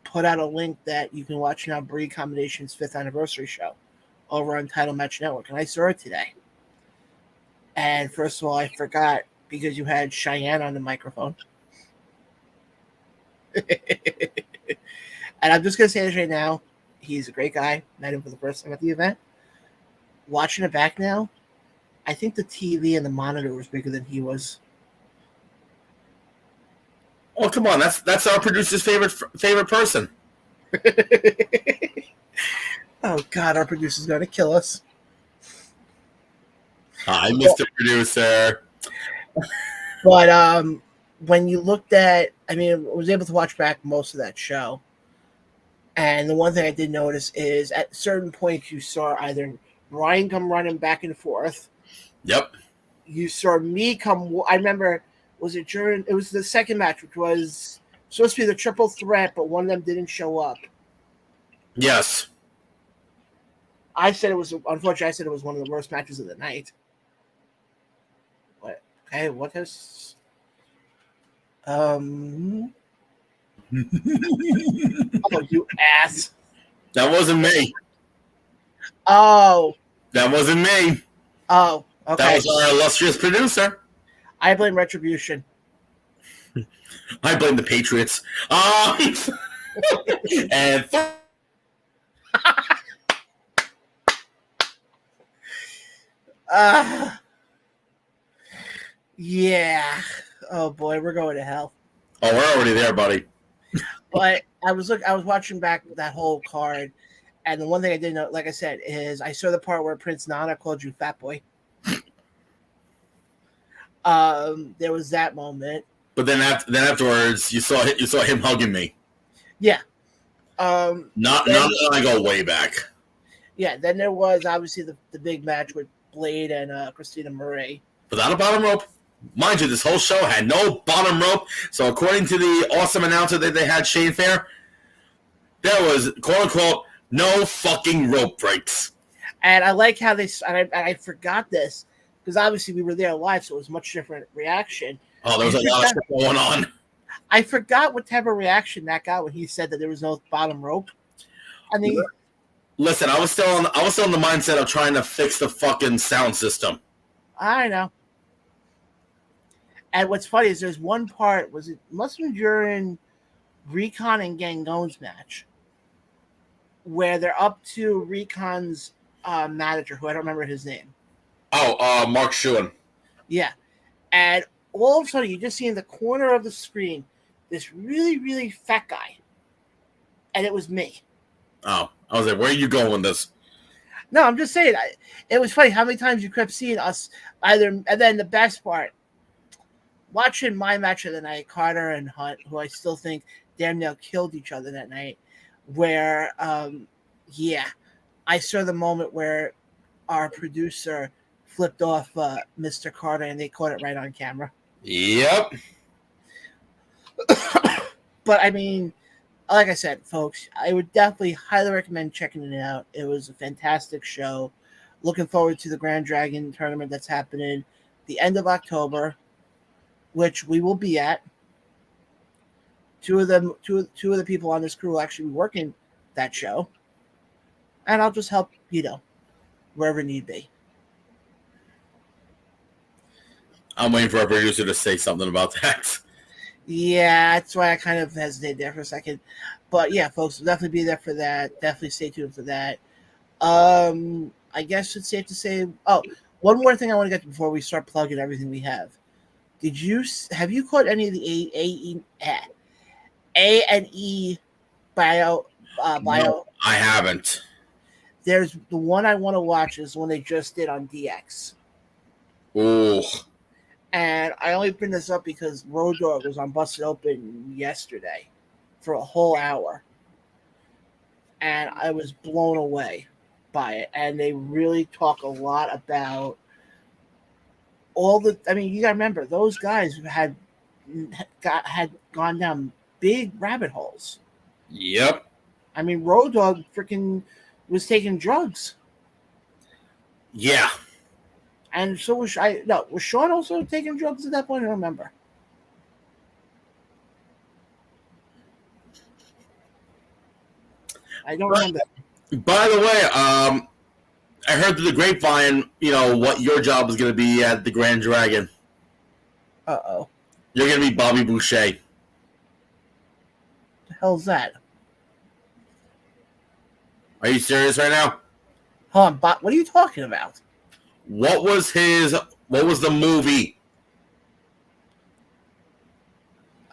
put out a link that you can watch now Brie Combination's 5th anniversary show over on Title Match Network, and I saw it today. And first of all, I forgot because you had Cheyenne on the microphone. And I'm just going to say this right now. He's a great guy. Met him for the first time at the event. Watching it back now, I think the TV and the monitor was bigger than he was. Oh, come on. That's our producer's favorite person. Oh, God, our producer's going to kill us. Hi, Mr. Producer. But when you looked at, I was able to watch back most of that show. And the one thing I did notice is at certain points you saw either Ryan come running back and forth. Yep. You saw me come. I remember, it was the second match, which was supposed to be the triple threat, but one of them didn't show up. Yes. Unfortunately, I said it was one of the worst matches of the night. But, okay, what has... Oh, you ass. That wasn't me. Oh. That wasn't me. Oh, okay. That was our illustrious producer. I blame Retribution. I blame the Patriots. And yeah. Oh boy, we're going to hell. Oh, we're already there, buddy. But I was watching back that whole card, and the one thing I didn't know, like I said, is I saw the part where Prince Nana called you fat boy. There was that moment. But then afterwards, you saw him hugging me. Yeah. Not I go way back. Yeah. Then there was obviously the big match with Blade and Christina Murray. Without a bottom rope. Mind you, this whole show had no bottom rope. So according to the awesome announcer that they had, Shane Fair, there was, quote unquote, no fucking rope breaks. And I like how I forgot this because obviously we were there live, so it was a much different reaction. Oh, there was a lot of shit going on. I forgot what type of reaction that got when he said that there was no bottom rope. I mean, listen, I was still in the mindset of trying to fix the fucking sound system. I know. And what's funny is there's one part, must have been during Recon and Gangone's match, where they're up to Recon's manager, who I don't remember his name. Oh, Mark Shewan. Yeah. And all of a sudden, you just see in the corner of the screen this really, really fat guy. And it was me. Oh, I was like, where are you going with this? No, I'm just saying. It was funny how many times you kept seeing us either, and then the best part, watching my match of the night, Carter and Hunt, who I still think damn near killed each other that night, where, I saw the moment where our producer flipped off Mr. Carter and they caught it right on camera. Yep. But, I mean, like I said, folks, I would definitely highly recommend checking it out. It was a fantastic show. Looking forward to the Grand Dragon tournament that's happening the end of October, which we will be at. Two of the people on this crew will actually be working that show. And I'll just help, wherever need be. I'm waiting for our producer to say something about that. Yeah, that's why I kind of hesitated there for a second. But yeah, folks, we'll definitely be there for that. Definitely stay tuned for that. I guess it's safe to say, one more thing I want to get to before we start plugging everything we have. Have you caught any of the A&E bio? No, I haven't. There's the one I want to watch is the one they just did on DX. Ooh. And I only bring this up because Road Dogg was on Busted Open yesterday for a whole hour. And I was blown away by it. And they really talk a lot about you gotta remember, those guys had gone down big rabbit holes. Yep. I mean, Road Dogg freaking was taking drugs. Yeah. And so was was Sean also taking drugs at that point? I don't remember. I don't remember. By the way, I heard through the grapevine, what your job is going to be at the Grand Dragon. Uh-oh. You're going to be Bobby Boucher. The hell's that? Are you serious right now? Hold on, what are you talking about? What was the movie?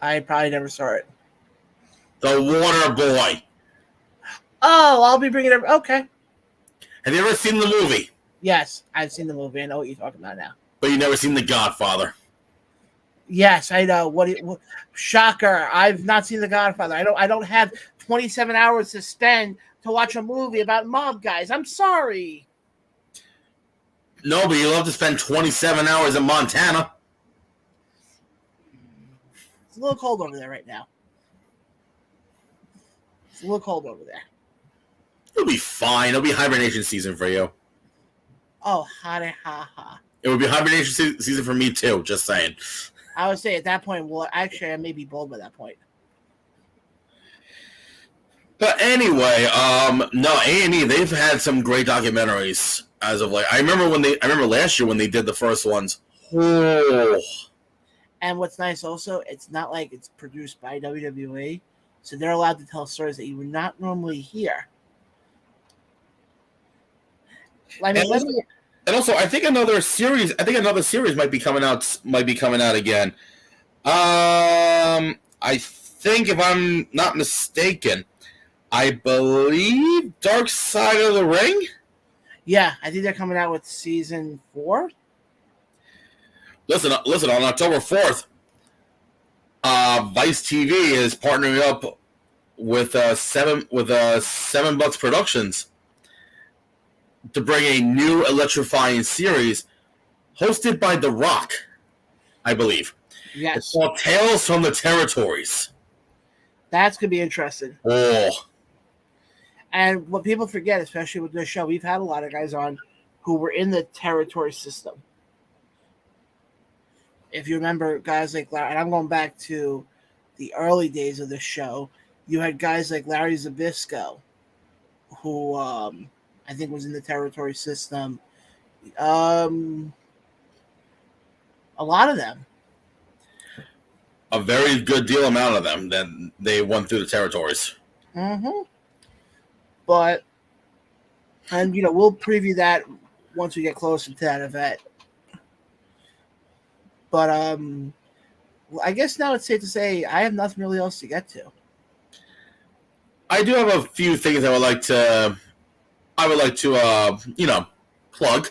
I probably never saw it. The Water Boy. Oh, I'll be bringing it. Okay. Have you ever seen the movie? Yes, I've seen the movie. I know what you're talking about now. But you've never seen The Godfather. Yes, I know. Shocker! I've not seen The Godfather. I don't have 27 hours to spend to watch a movie about mob guys. I'm sorry. No, but you love to spend 27 hours in Montana. It's a little cold over there right now. It's a little cold over there. It'll be fine. It'll be hibernation season for you. Oh, ha ha. It would be hibernation season for me too. Just saying. I would say at that point, well, actually, I may be bold by that point. But anyway, no, A&E, they've had some great documentaries as of late. I remember last year when they did the first ones. Oh. And what's nice also, it's not like it's produced by WWE, so they're allowed to tell stories that you would not normally hear. I mean, and also, I think another series might be coming out again. I think, if I'm not mistaken, I believe Dark Side of the Ring. Yeah, I think they're coming out with season 4. Listen. On October 4th, Vice TV is partnering up with Seven Bucks Productions to bring a new electrifying series hosted by The Rock, I believe. Yes. It's called Tales from the Territories. That's going to be interesting. Oh. And what people forget, especially with this show, we've had a lot of guys on who were in the territory system. If you remember guys like Larry, and I'm going back to the early days of the show, you had guys like Larry Zbyszko, who I think was in the territory system. A lot of them. A very good deal amount of them that they went through the territories. Mm-hmm. But, and we'll preview that once we get closer to that event. But I guess now it's safe to say I have nothing really else to get to. I do have a few things I would like to plug.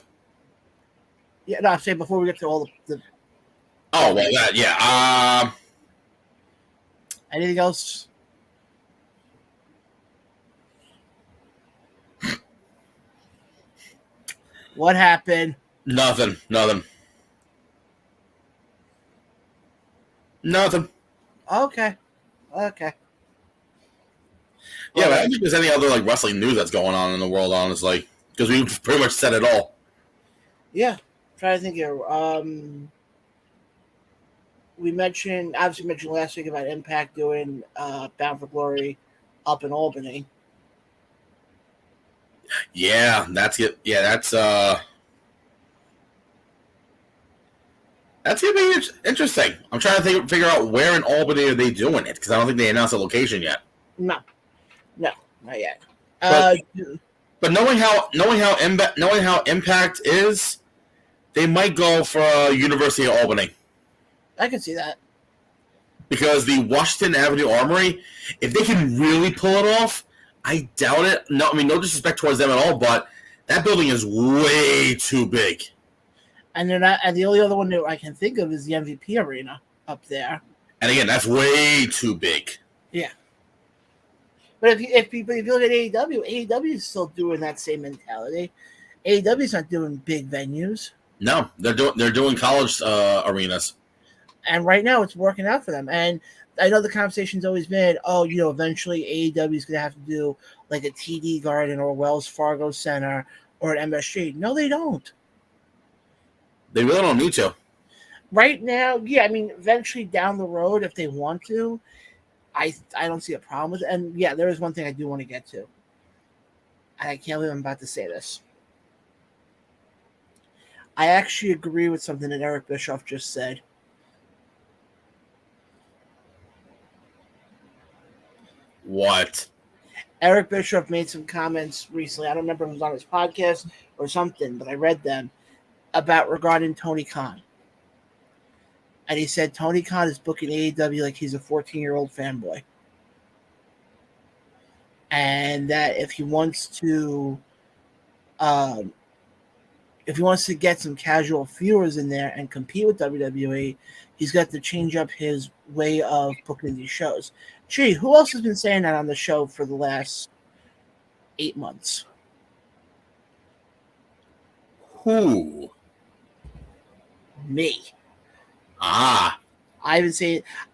Yeah, no, I'm saying before we get to all the oh, well, that, yeah. Anything else? What happened? Nothing. Okay. Yeah, but I don't think there's any other wrestling news that's going on in the world, honestly, because we've pretty much said it all. Yeah, trying to think here. We mentioned last week about Impact doing Bound for Glory up in Albany. Yeah, that's it. Yeah, that's gonna be interesting. I'm trying to figure out where in Albany are they doing it, because I don't think they announced a location yet. No, not yet. But knowing how Impact is, they might go for University of Albany. I can see that. Because the Washington Avenue Armory, if they can really pull it off, I doubt it. No, I mean, no disrespect towards them at all, but that building is way too big. And they're not. And the only other one that I can think of is the MVP Arena up there. And again, that's way too big. Yeah. But if you look at AEW is still doing that same mentality. AEW's not doing big venues. No, they're doing college arenas. And right now, it's working out for them. And I know the conversation's always been, eventually AEW is going to have to do like a TD Garden or a Wells Fargo Center or an MSG. No, they don't. They really don't need to. Right now, yeah, I mean, eventually down the road, if they want to, I don't see a problem with it. And yeah, there is one thing I do want to get to. And I can't believe I'm about to say this. I actually agree with something that Eric Bischoff just said. What? Eric Bischoff made some comments recently. I don't remember if it was on his podcast or something, but I read them about regarding Tony Khan. And he said Tony Khan is booking AEW like he's a 14-year-old fanboy. And that if he wants to get some casual viewers in there and compete with WWE, he's got to change up his way of booking these shows. Gee, who else has been saying that on the show for the last 8 months? Who? Me. Ah. I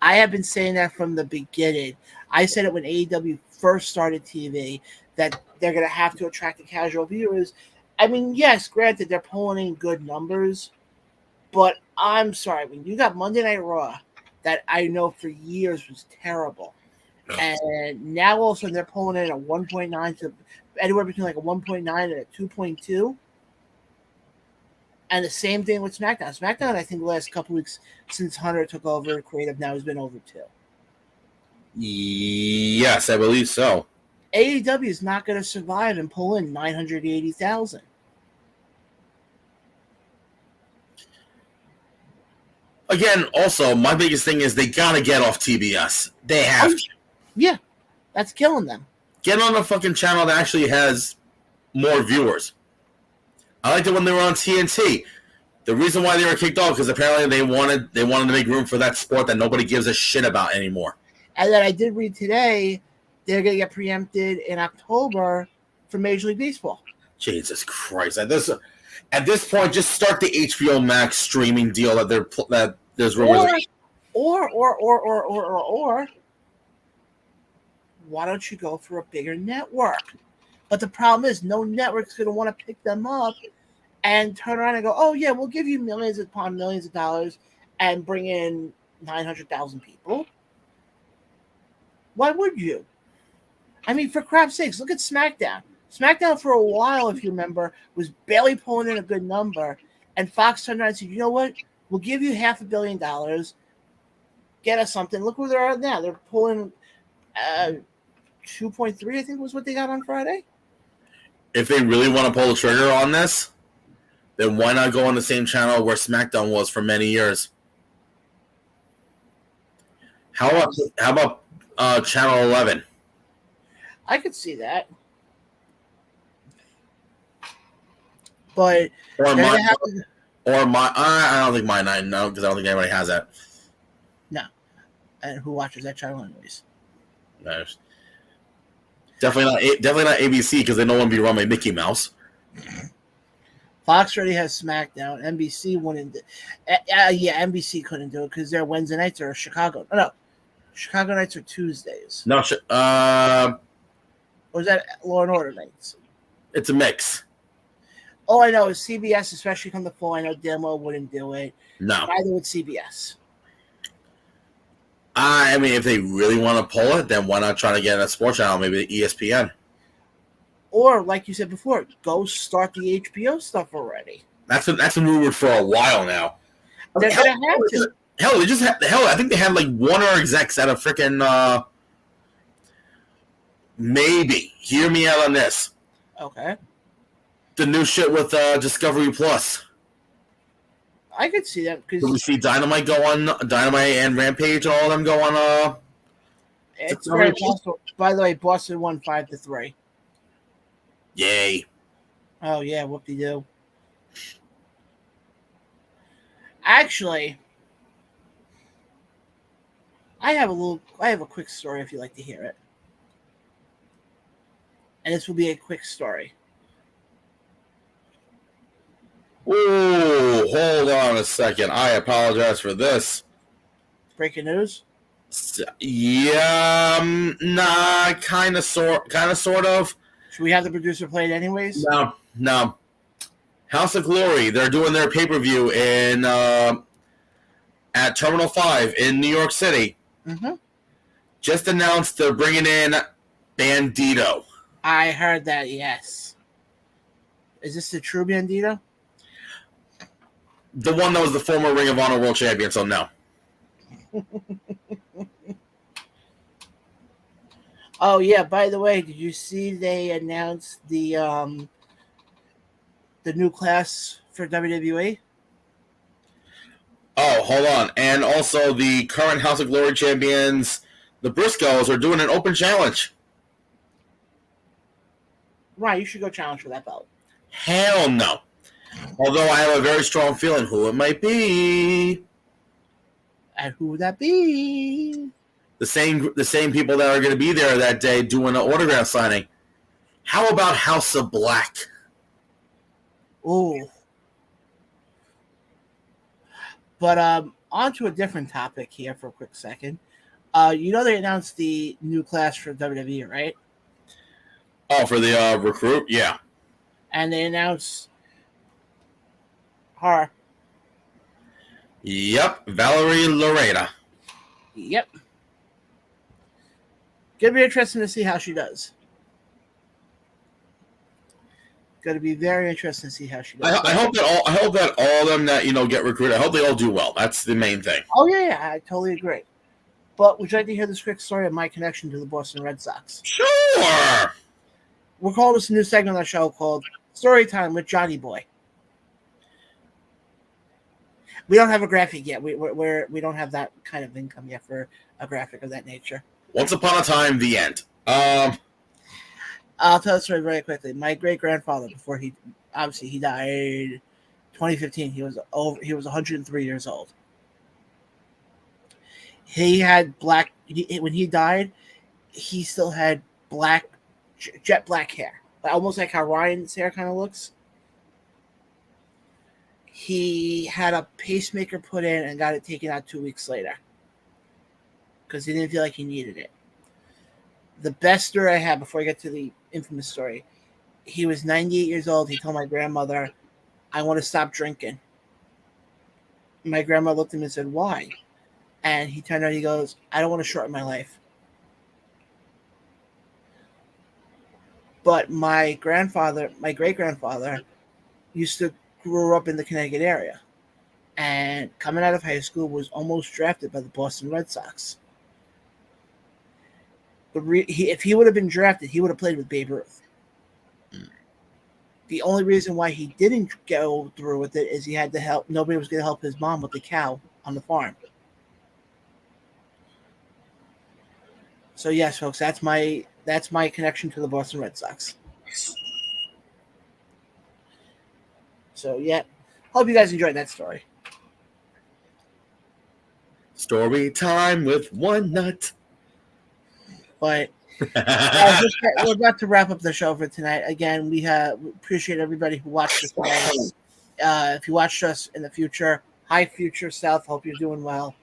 have been saying that from the beginning. I said it when AEW first started TV that they're going to have to attract the casual viewers. I mean, yes, granted, they're pulling in good numbers, but I'm sorry. When you got Monday Night Raw, that I know for years was terrible, and now all of a sudden they're pulling in a 1.9 to anywhere between like a 1.9 and a 2.2. And the same thing with SmackDown. SmackDown, I think the last couple weeks since Hunter took over creative now has been over 2. Yes, I believe so. AEW is not going to survive and pull in 980,000. Again, also, my biggest thing is they got to get off TBS. They have to. Yeah, that's killing them. Get on a fucking channel that actually has more viewers. I liked it when they were on TNT. The reason why they were kicked off because apparently they wanted to make room for that sport that nobody gives a shit about anymore. And then I did read today they're going to get preempted in October for Major League Baseball. Jesus Christ! At this point, just start the HBO Max streaming deal that there's rumors. Or why don't you go for a bigger network? But the problem is no network's going to want to pick them up and turn around and go, oh, yeah, we'll give you millions upon millions of dollars and bring in 900,000 people. Why would you? I mean, for crap's sakes, look at SmackDown. SmackDown for a while, if you remember, was barely pulling in a good number. And Fox turned around and said, you know what? We'll give you $500 million. Get us something. Look where they're at now. They're pulling 2.3, I think was what they got on Friday. If they really want to pull the trigger on this, then why not go on the same channel where SmackDown was for many years? How about Channel 11? I could see that. But I don't think my 9, no, because I don't think anybody has that. No. And who watches that channel anyways? No. Definitely not ABC because they don't want to be run by Mickey Mouse. Fox already has SmackDown. NBC wouldn't. NBC couldn't do it because their Wednesday nights are Chicago. No, Chicago nights are Tuesdays. No, or is that Law and Order nights? It's a mix. All I know is CBS, especially come the fall. I know Demo wouldn't do it. No, neither would CBS. I mean, if they really want to pull it, then why not try to get a sports channel, maybe the ESPN? Or, like you said before, go start the HBO stuff already. That's been rumored for a while now. They're gonna have to. I think they had like one or execs at a freaking maybe. Hear me out on this. Okay. The new shit with Discovery Plus. I could see that because we see Dynamite and Rampage, all of them go on. It's very possible. By the way, Boston won 5-3. Yay! Oh yeah, whoop-de-doo. Actually, I have a quick story if you'd like to hear it, and this will be a quick story. Oh, hold on a second. I apologize for this. Breaking news? Yeah, nah, kind of, sort of. Should we have the producer play it anyways? No. House of Glory, they're doing their pay-per-view in at Terminal 5 in New York City. Mm-hmm. Just announced they're bringing in Bandito. I heard that, yes. Is this the true Bandito? The one that was the former Ring of Honor World Champion, so no. Oh, yeah, by the way, did you see they announced the new class for WWE? Oh, hold on. And also the current House of Glory champions, the Briscoes, are doing an open challenge. Right, you should go challenge for that belt. Hell no. Although I have a very strong feeling who it might be. And who would that be? The same people that are going to be there that day doing an autograph signing. How about House of Black? Ooh. But on to a different topic here for a quick second. You know they announced the new class for WWE, right? Oh, for the recruit? Yeah. And they announced her. Yep, Valerie Loretta. Yep. Gonna be interesting to see how she does. Gonna be very interesting to see how she does. I hope that all of them that get recruited, I hope they all do well. That's the main thing. Oh yeah, I totally agree. But would you like to hear this quick story of my connection to the Boston Red Sox? Sure. We're calling this a new segment on the show called Story Time with Johnny Boy. We don't have a graphic yet. We don't have that kind of income yet for a graphic of that nature. Once upon a time, the end. I'll tell the story very quickly. My great grandfather, before he died, 2015. He was 103 years old. He had when he died, he still had jet black hair, almost like how Ryan's hair kind of looks. He had a pacemaker put in and got it taken out 2 weeks later because he didn't feel like he needed it. The best story I had before I get to the infamous story, he was 98 years old. He told my grandmother, I want to stop drinking. My grandma looked at him and said, why? And he turned around and he goes, I don't want to shorten my life. But my great grandfather, grew up in the Connecticut area. And coming out of high school was almost drafted by the Boston Red Sox. If he would have been drafted, he would have played with Babe Ruth. The only reason why he didn't go through with it is he had to help. Nobody was going to help his mom with the cow on the farm. So yes, folks, that's my connection to the Boston Red Sox. So yeah, hope you guys enjoyed that story. Story time with one nut. But we're about to wrap up the show for tonight. Again, we appreciate everybody who watched us today. If you watched us in the future, hi future self, hope you're doing well.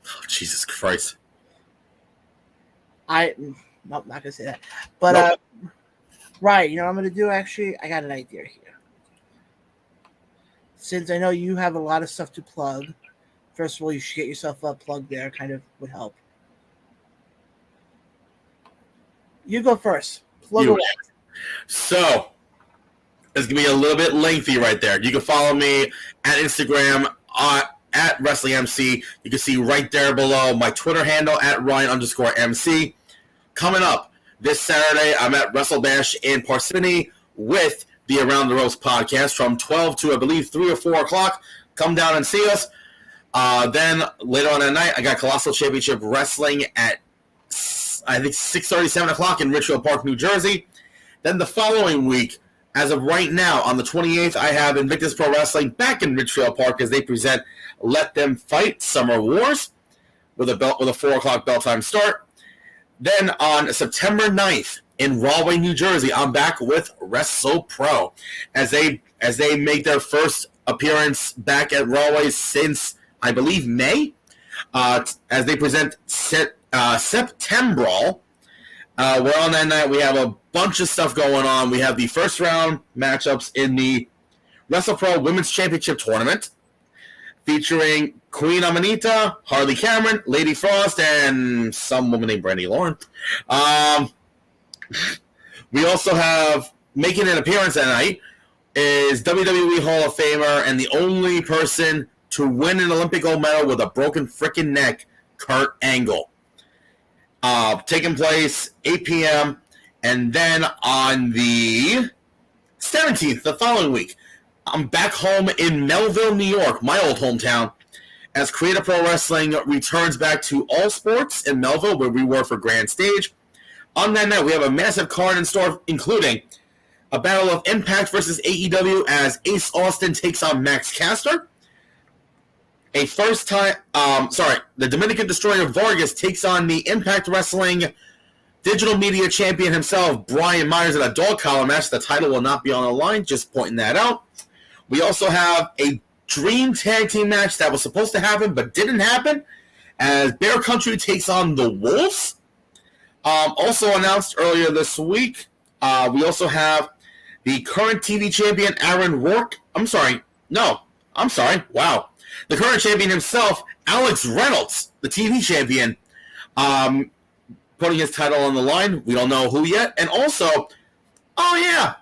Oh, Jesus Christ. Nope, not gonna say that. But nope. Right, you know what I'm gonna do actually? I got an idea here. Since I know you have a lot of stuff to plug, first of all, you should get yourself a plug there, kind of would help. You go first. Plug away. So, it's going to be a little bit lengthy right there. You can follow me at Instagram at WrestlingMC. You can see right there below my Twitter handle at Ryan_MC. Coming up this Saturday, I'm at WrestleBash in Parsippany with the Around the Ropes podcast from 12 to, I believe, 3 or 4 o'clock. Come down and see us. Then later on at night, I got Colossal Championship Wrestling at, I think, 6:30, 7 o'clock in Richfield Park, New Jersey. Then the following week, as of right now, on the 28th, I have Invictus Pro Wrestling back in Richfield Park as they present Let Them Fight Summer Wars with a 4 o'clock bell time start. Then on September 9th in Rahway, New Jersey, I'm back with WrestlePro as they make their first appearance back at Rahway since, I believe, May, as they present September. We're on that night. We have a bunch of stuff going on. We have the first round matchups in the WrestlePro Women's Championship Tournament featuring Queen Amanita, Harley Cameron, Lady Frost, and some woman named Brandy Lauren. We also have, making an appearance that night, is WWE Hall of Famer and the only person to win an Olympic gold medal with a broken freaking neck, Kurt Angle. Taking place 8 p.m. And then on the 17th, the following week, I'm back home in Melville, New York, my old hometown, as Creative Pro Wrestling returns back to All Sports in Melville, where we were for Grand Stage. On that night, we have a massive card in store, including a Battle of Impact versus AEW as Ace Austin takes on Max Caster. The Dominican Destroyer Vargas takes on the Impact Wrestling digital media champion himself, Brian Myers, in a dog collar match. The title will not be on the line, just pointing that out. We also have a dream tag team match that was supposed to happen but didn't happen, as Bear Country takes on the Wolves. Also announced earlier this week, we also have the current TV champion, Aaron Rourke. Wow. The current champion himself, Alex Reynolds, the TV champion, putting his title on the line. We don't know who yet. And also, a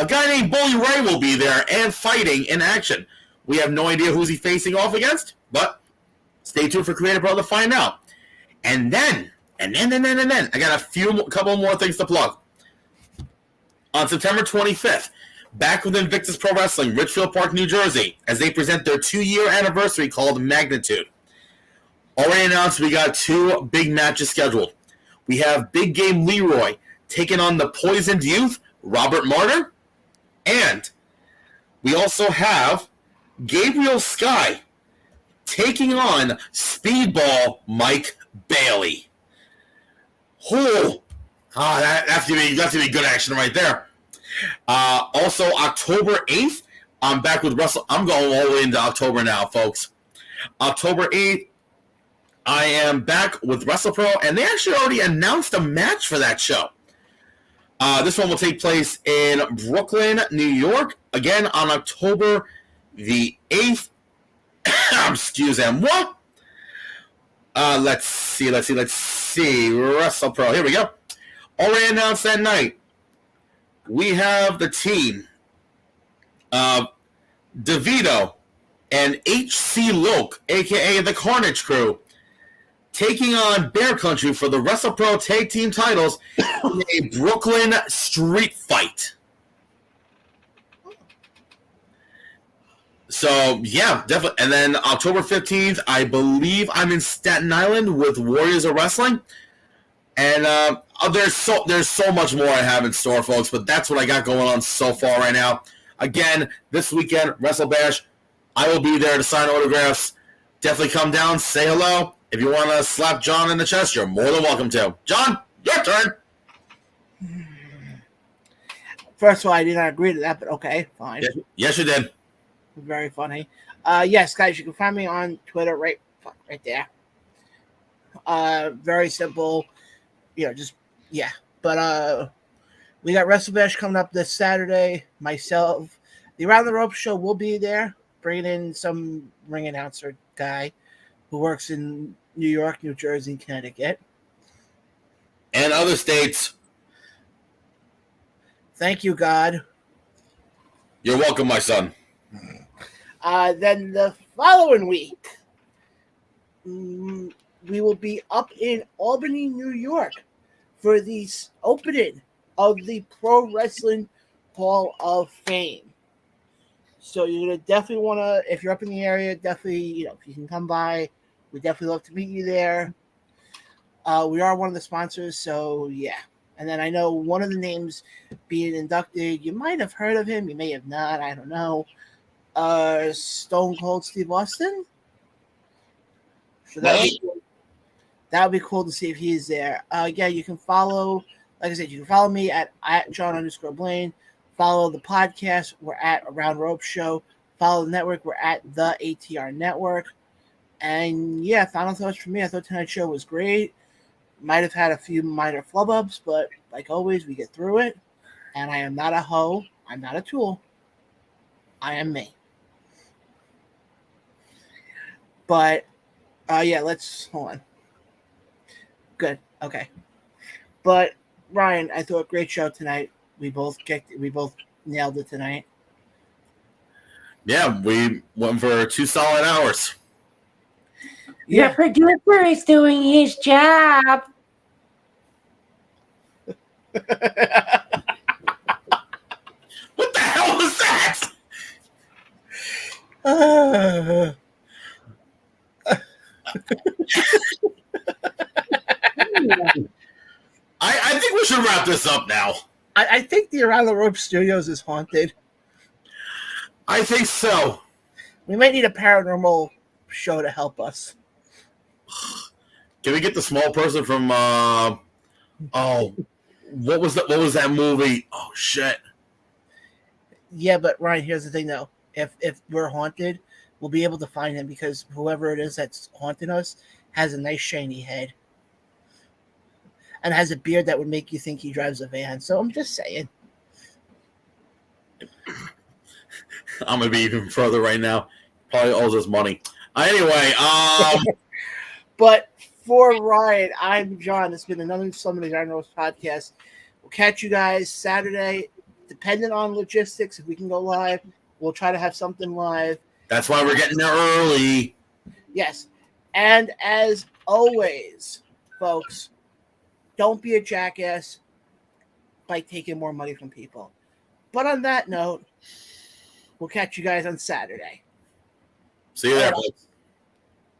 guy named Bully Ray will be there and fighting in action. We have no idea who's he facing off against, but stay tuned for Creative Pro to find out. And then, I got a couple more things to plug. On September 25th, back with Invictus Pro Wrestling, Richfield Park, New Jersey, as they present their 2-year anniversary called Magnitude. Already announced, we got 2 big matches scheduled. We have Big Game Leroy taking on the Poisoned Youth, Robert Martyr. And we also have Gabriel Sky taking on Speedball Mike Bailey. That's gonna be good action right there. Also, October 8th, I'm back with Russell. I'm going all the way into October now, folks. October 8th, I am back with WrestlePro, and they actually already announced a match for that show. This one will take place in Brooklyn, New York, again on October the 8th. Excuse me, what? Let's see. WrestlePro, here we go. Already announced that night. We have the team of DeVito and H.C. Loke, a.k.a. the Carnage Crew, taking on Bear Country for the WrestlePro Tag Team titles in a Brooklyn street fight. So, yeah, definitely. And then October 15th, I believe I'm in Staten Island with Warriors of Wrestling. And there's so much more I have in store, folks, but that's what I got going on so far right now. Again, this weekend, WrestleBash, I will be there to sign autographs. Definitely come down, say hello. If you want to slap John in the chest, you're more than welcome to. John, your turn. First of all, I did not agree to that, but okay, fine. Yes, you did. Very funny. Yes, guys, you can find me on Twitter right there. Very simple. But we got WrestleBash coming up this Saturday. Myself, the Around the Rope show will be there, bringing in some ring announcer guy who works in New York, New Jersey, Connecticut, and other states. Thank you, God. You're welcome, my son. Then the following week, we will be up in Albany, New York, for the opening of the Pro Wrestling Hall of Fame. So you're going to definitely want to, if you're up in the area, definitely, if you can come by, we'd definitely love to meet you there. We are one of the sponsors, so yeah. And then I know one of the names being inducted, you might have heard of him, you may have not, I don't know. Stone Cold Steve Austin? So that would be cool to see if he's there. Again, you can follow, like I said, you can follow me at John_Blaine. Follow the podcast. We're at Around Rope Show. Follow the network. We're at the ATR Network. And yeah, final thoughts from me. I thought tonight's show was great. Might have had a few minor flub-ups, but like always, we get through it. And I am not a hoe. I'm not a tool. I am me. But yeah, let's hold on. Good. Okay. But Ryan, I thought great show tonight. We both nailed it tonight. Yeah, we went for 2 solid hours. Yeah. The producer is doing his job. What the hell was that? I think we should wrap this up now. I think the Around the Rope Studios is haunted. I think so. We might need a paranormal show to help us. Can we get the small person from what was that movie? Oh shit. Yeah, but Ryan, here's the thing though. If we're haunted, we'll be able to find him because whoever it is that's haunting us has a nice shiny head. And has a beard that would make you think he drives a van. So I'm just saying. I'm gonna be even further right now. Probably owes us money. Anyway, but for Ryan, I'm John. It's been another Somebody's Iron Roast podcast. We'll catch you guys Saturday. Depending on logistics, if we can go live, we'll try to have something live. That's why we're getting there early. Yes. And as always, folks, don't be a jackass by taking more money from people. But on that note, we'll catch you guys on Saturday. See you there, folks.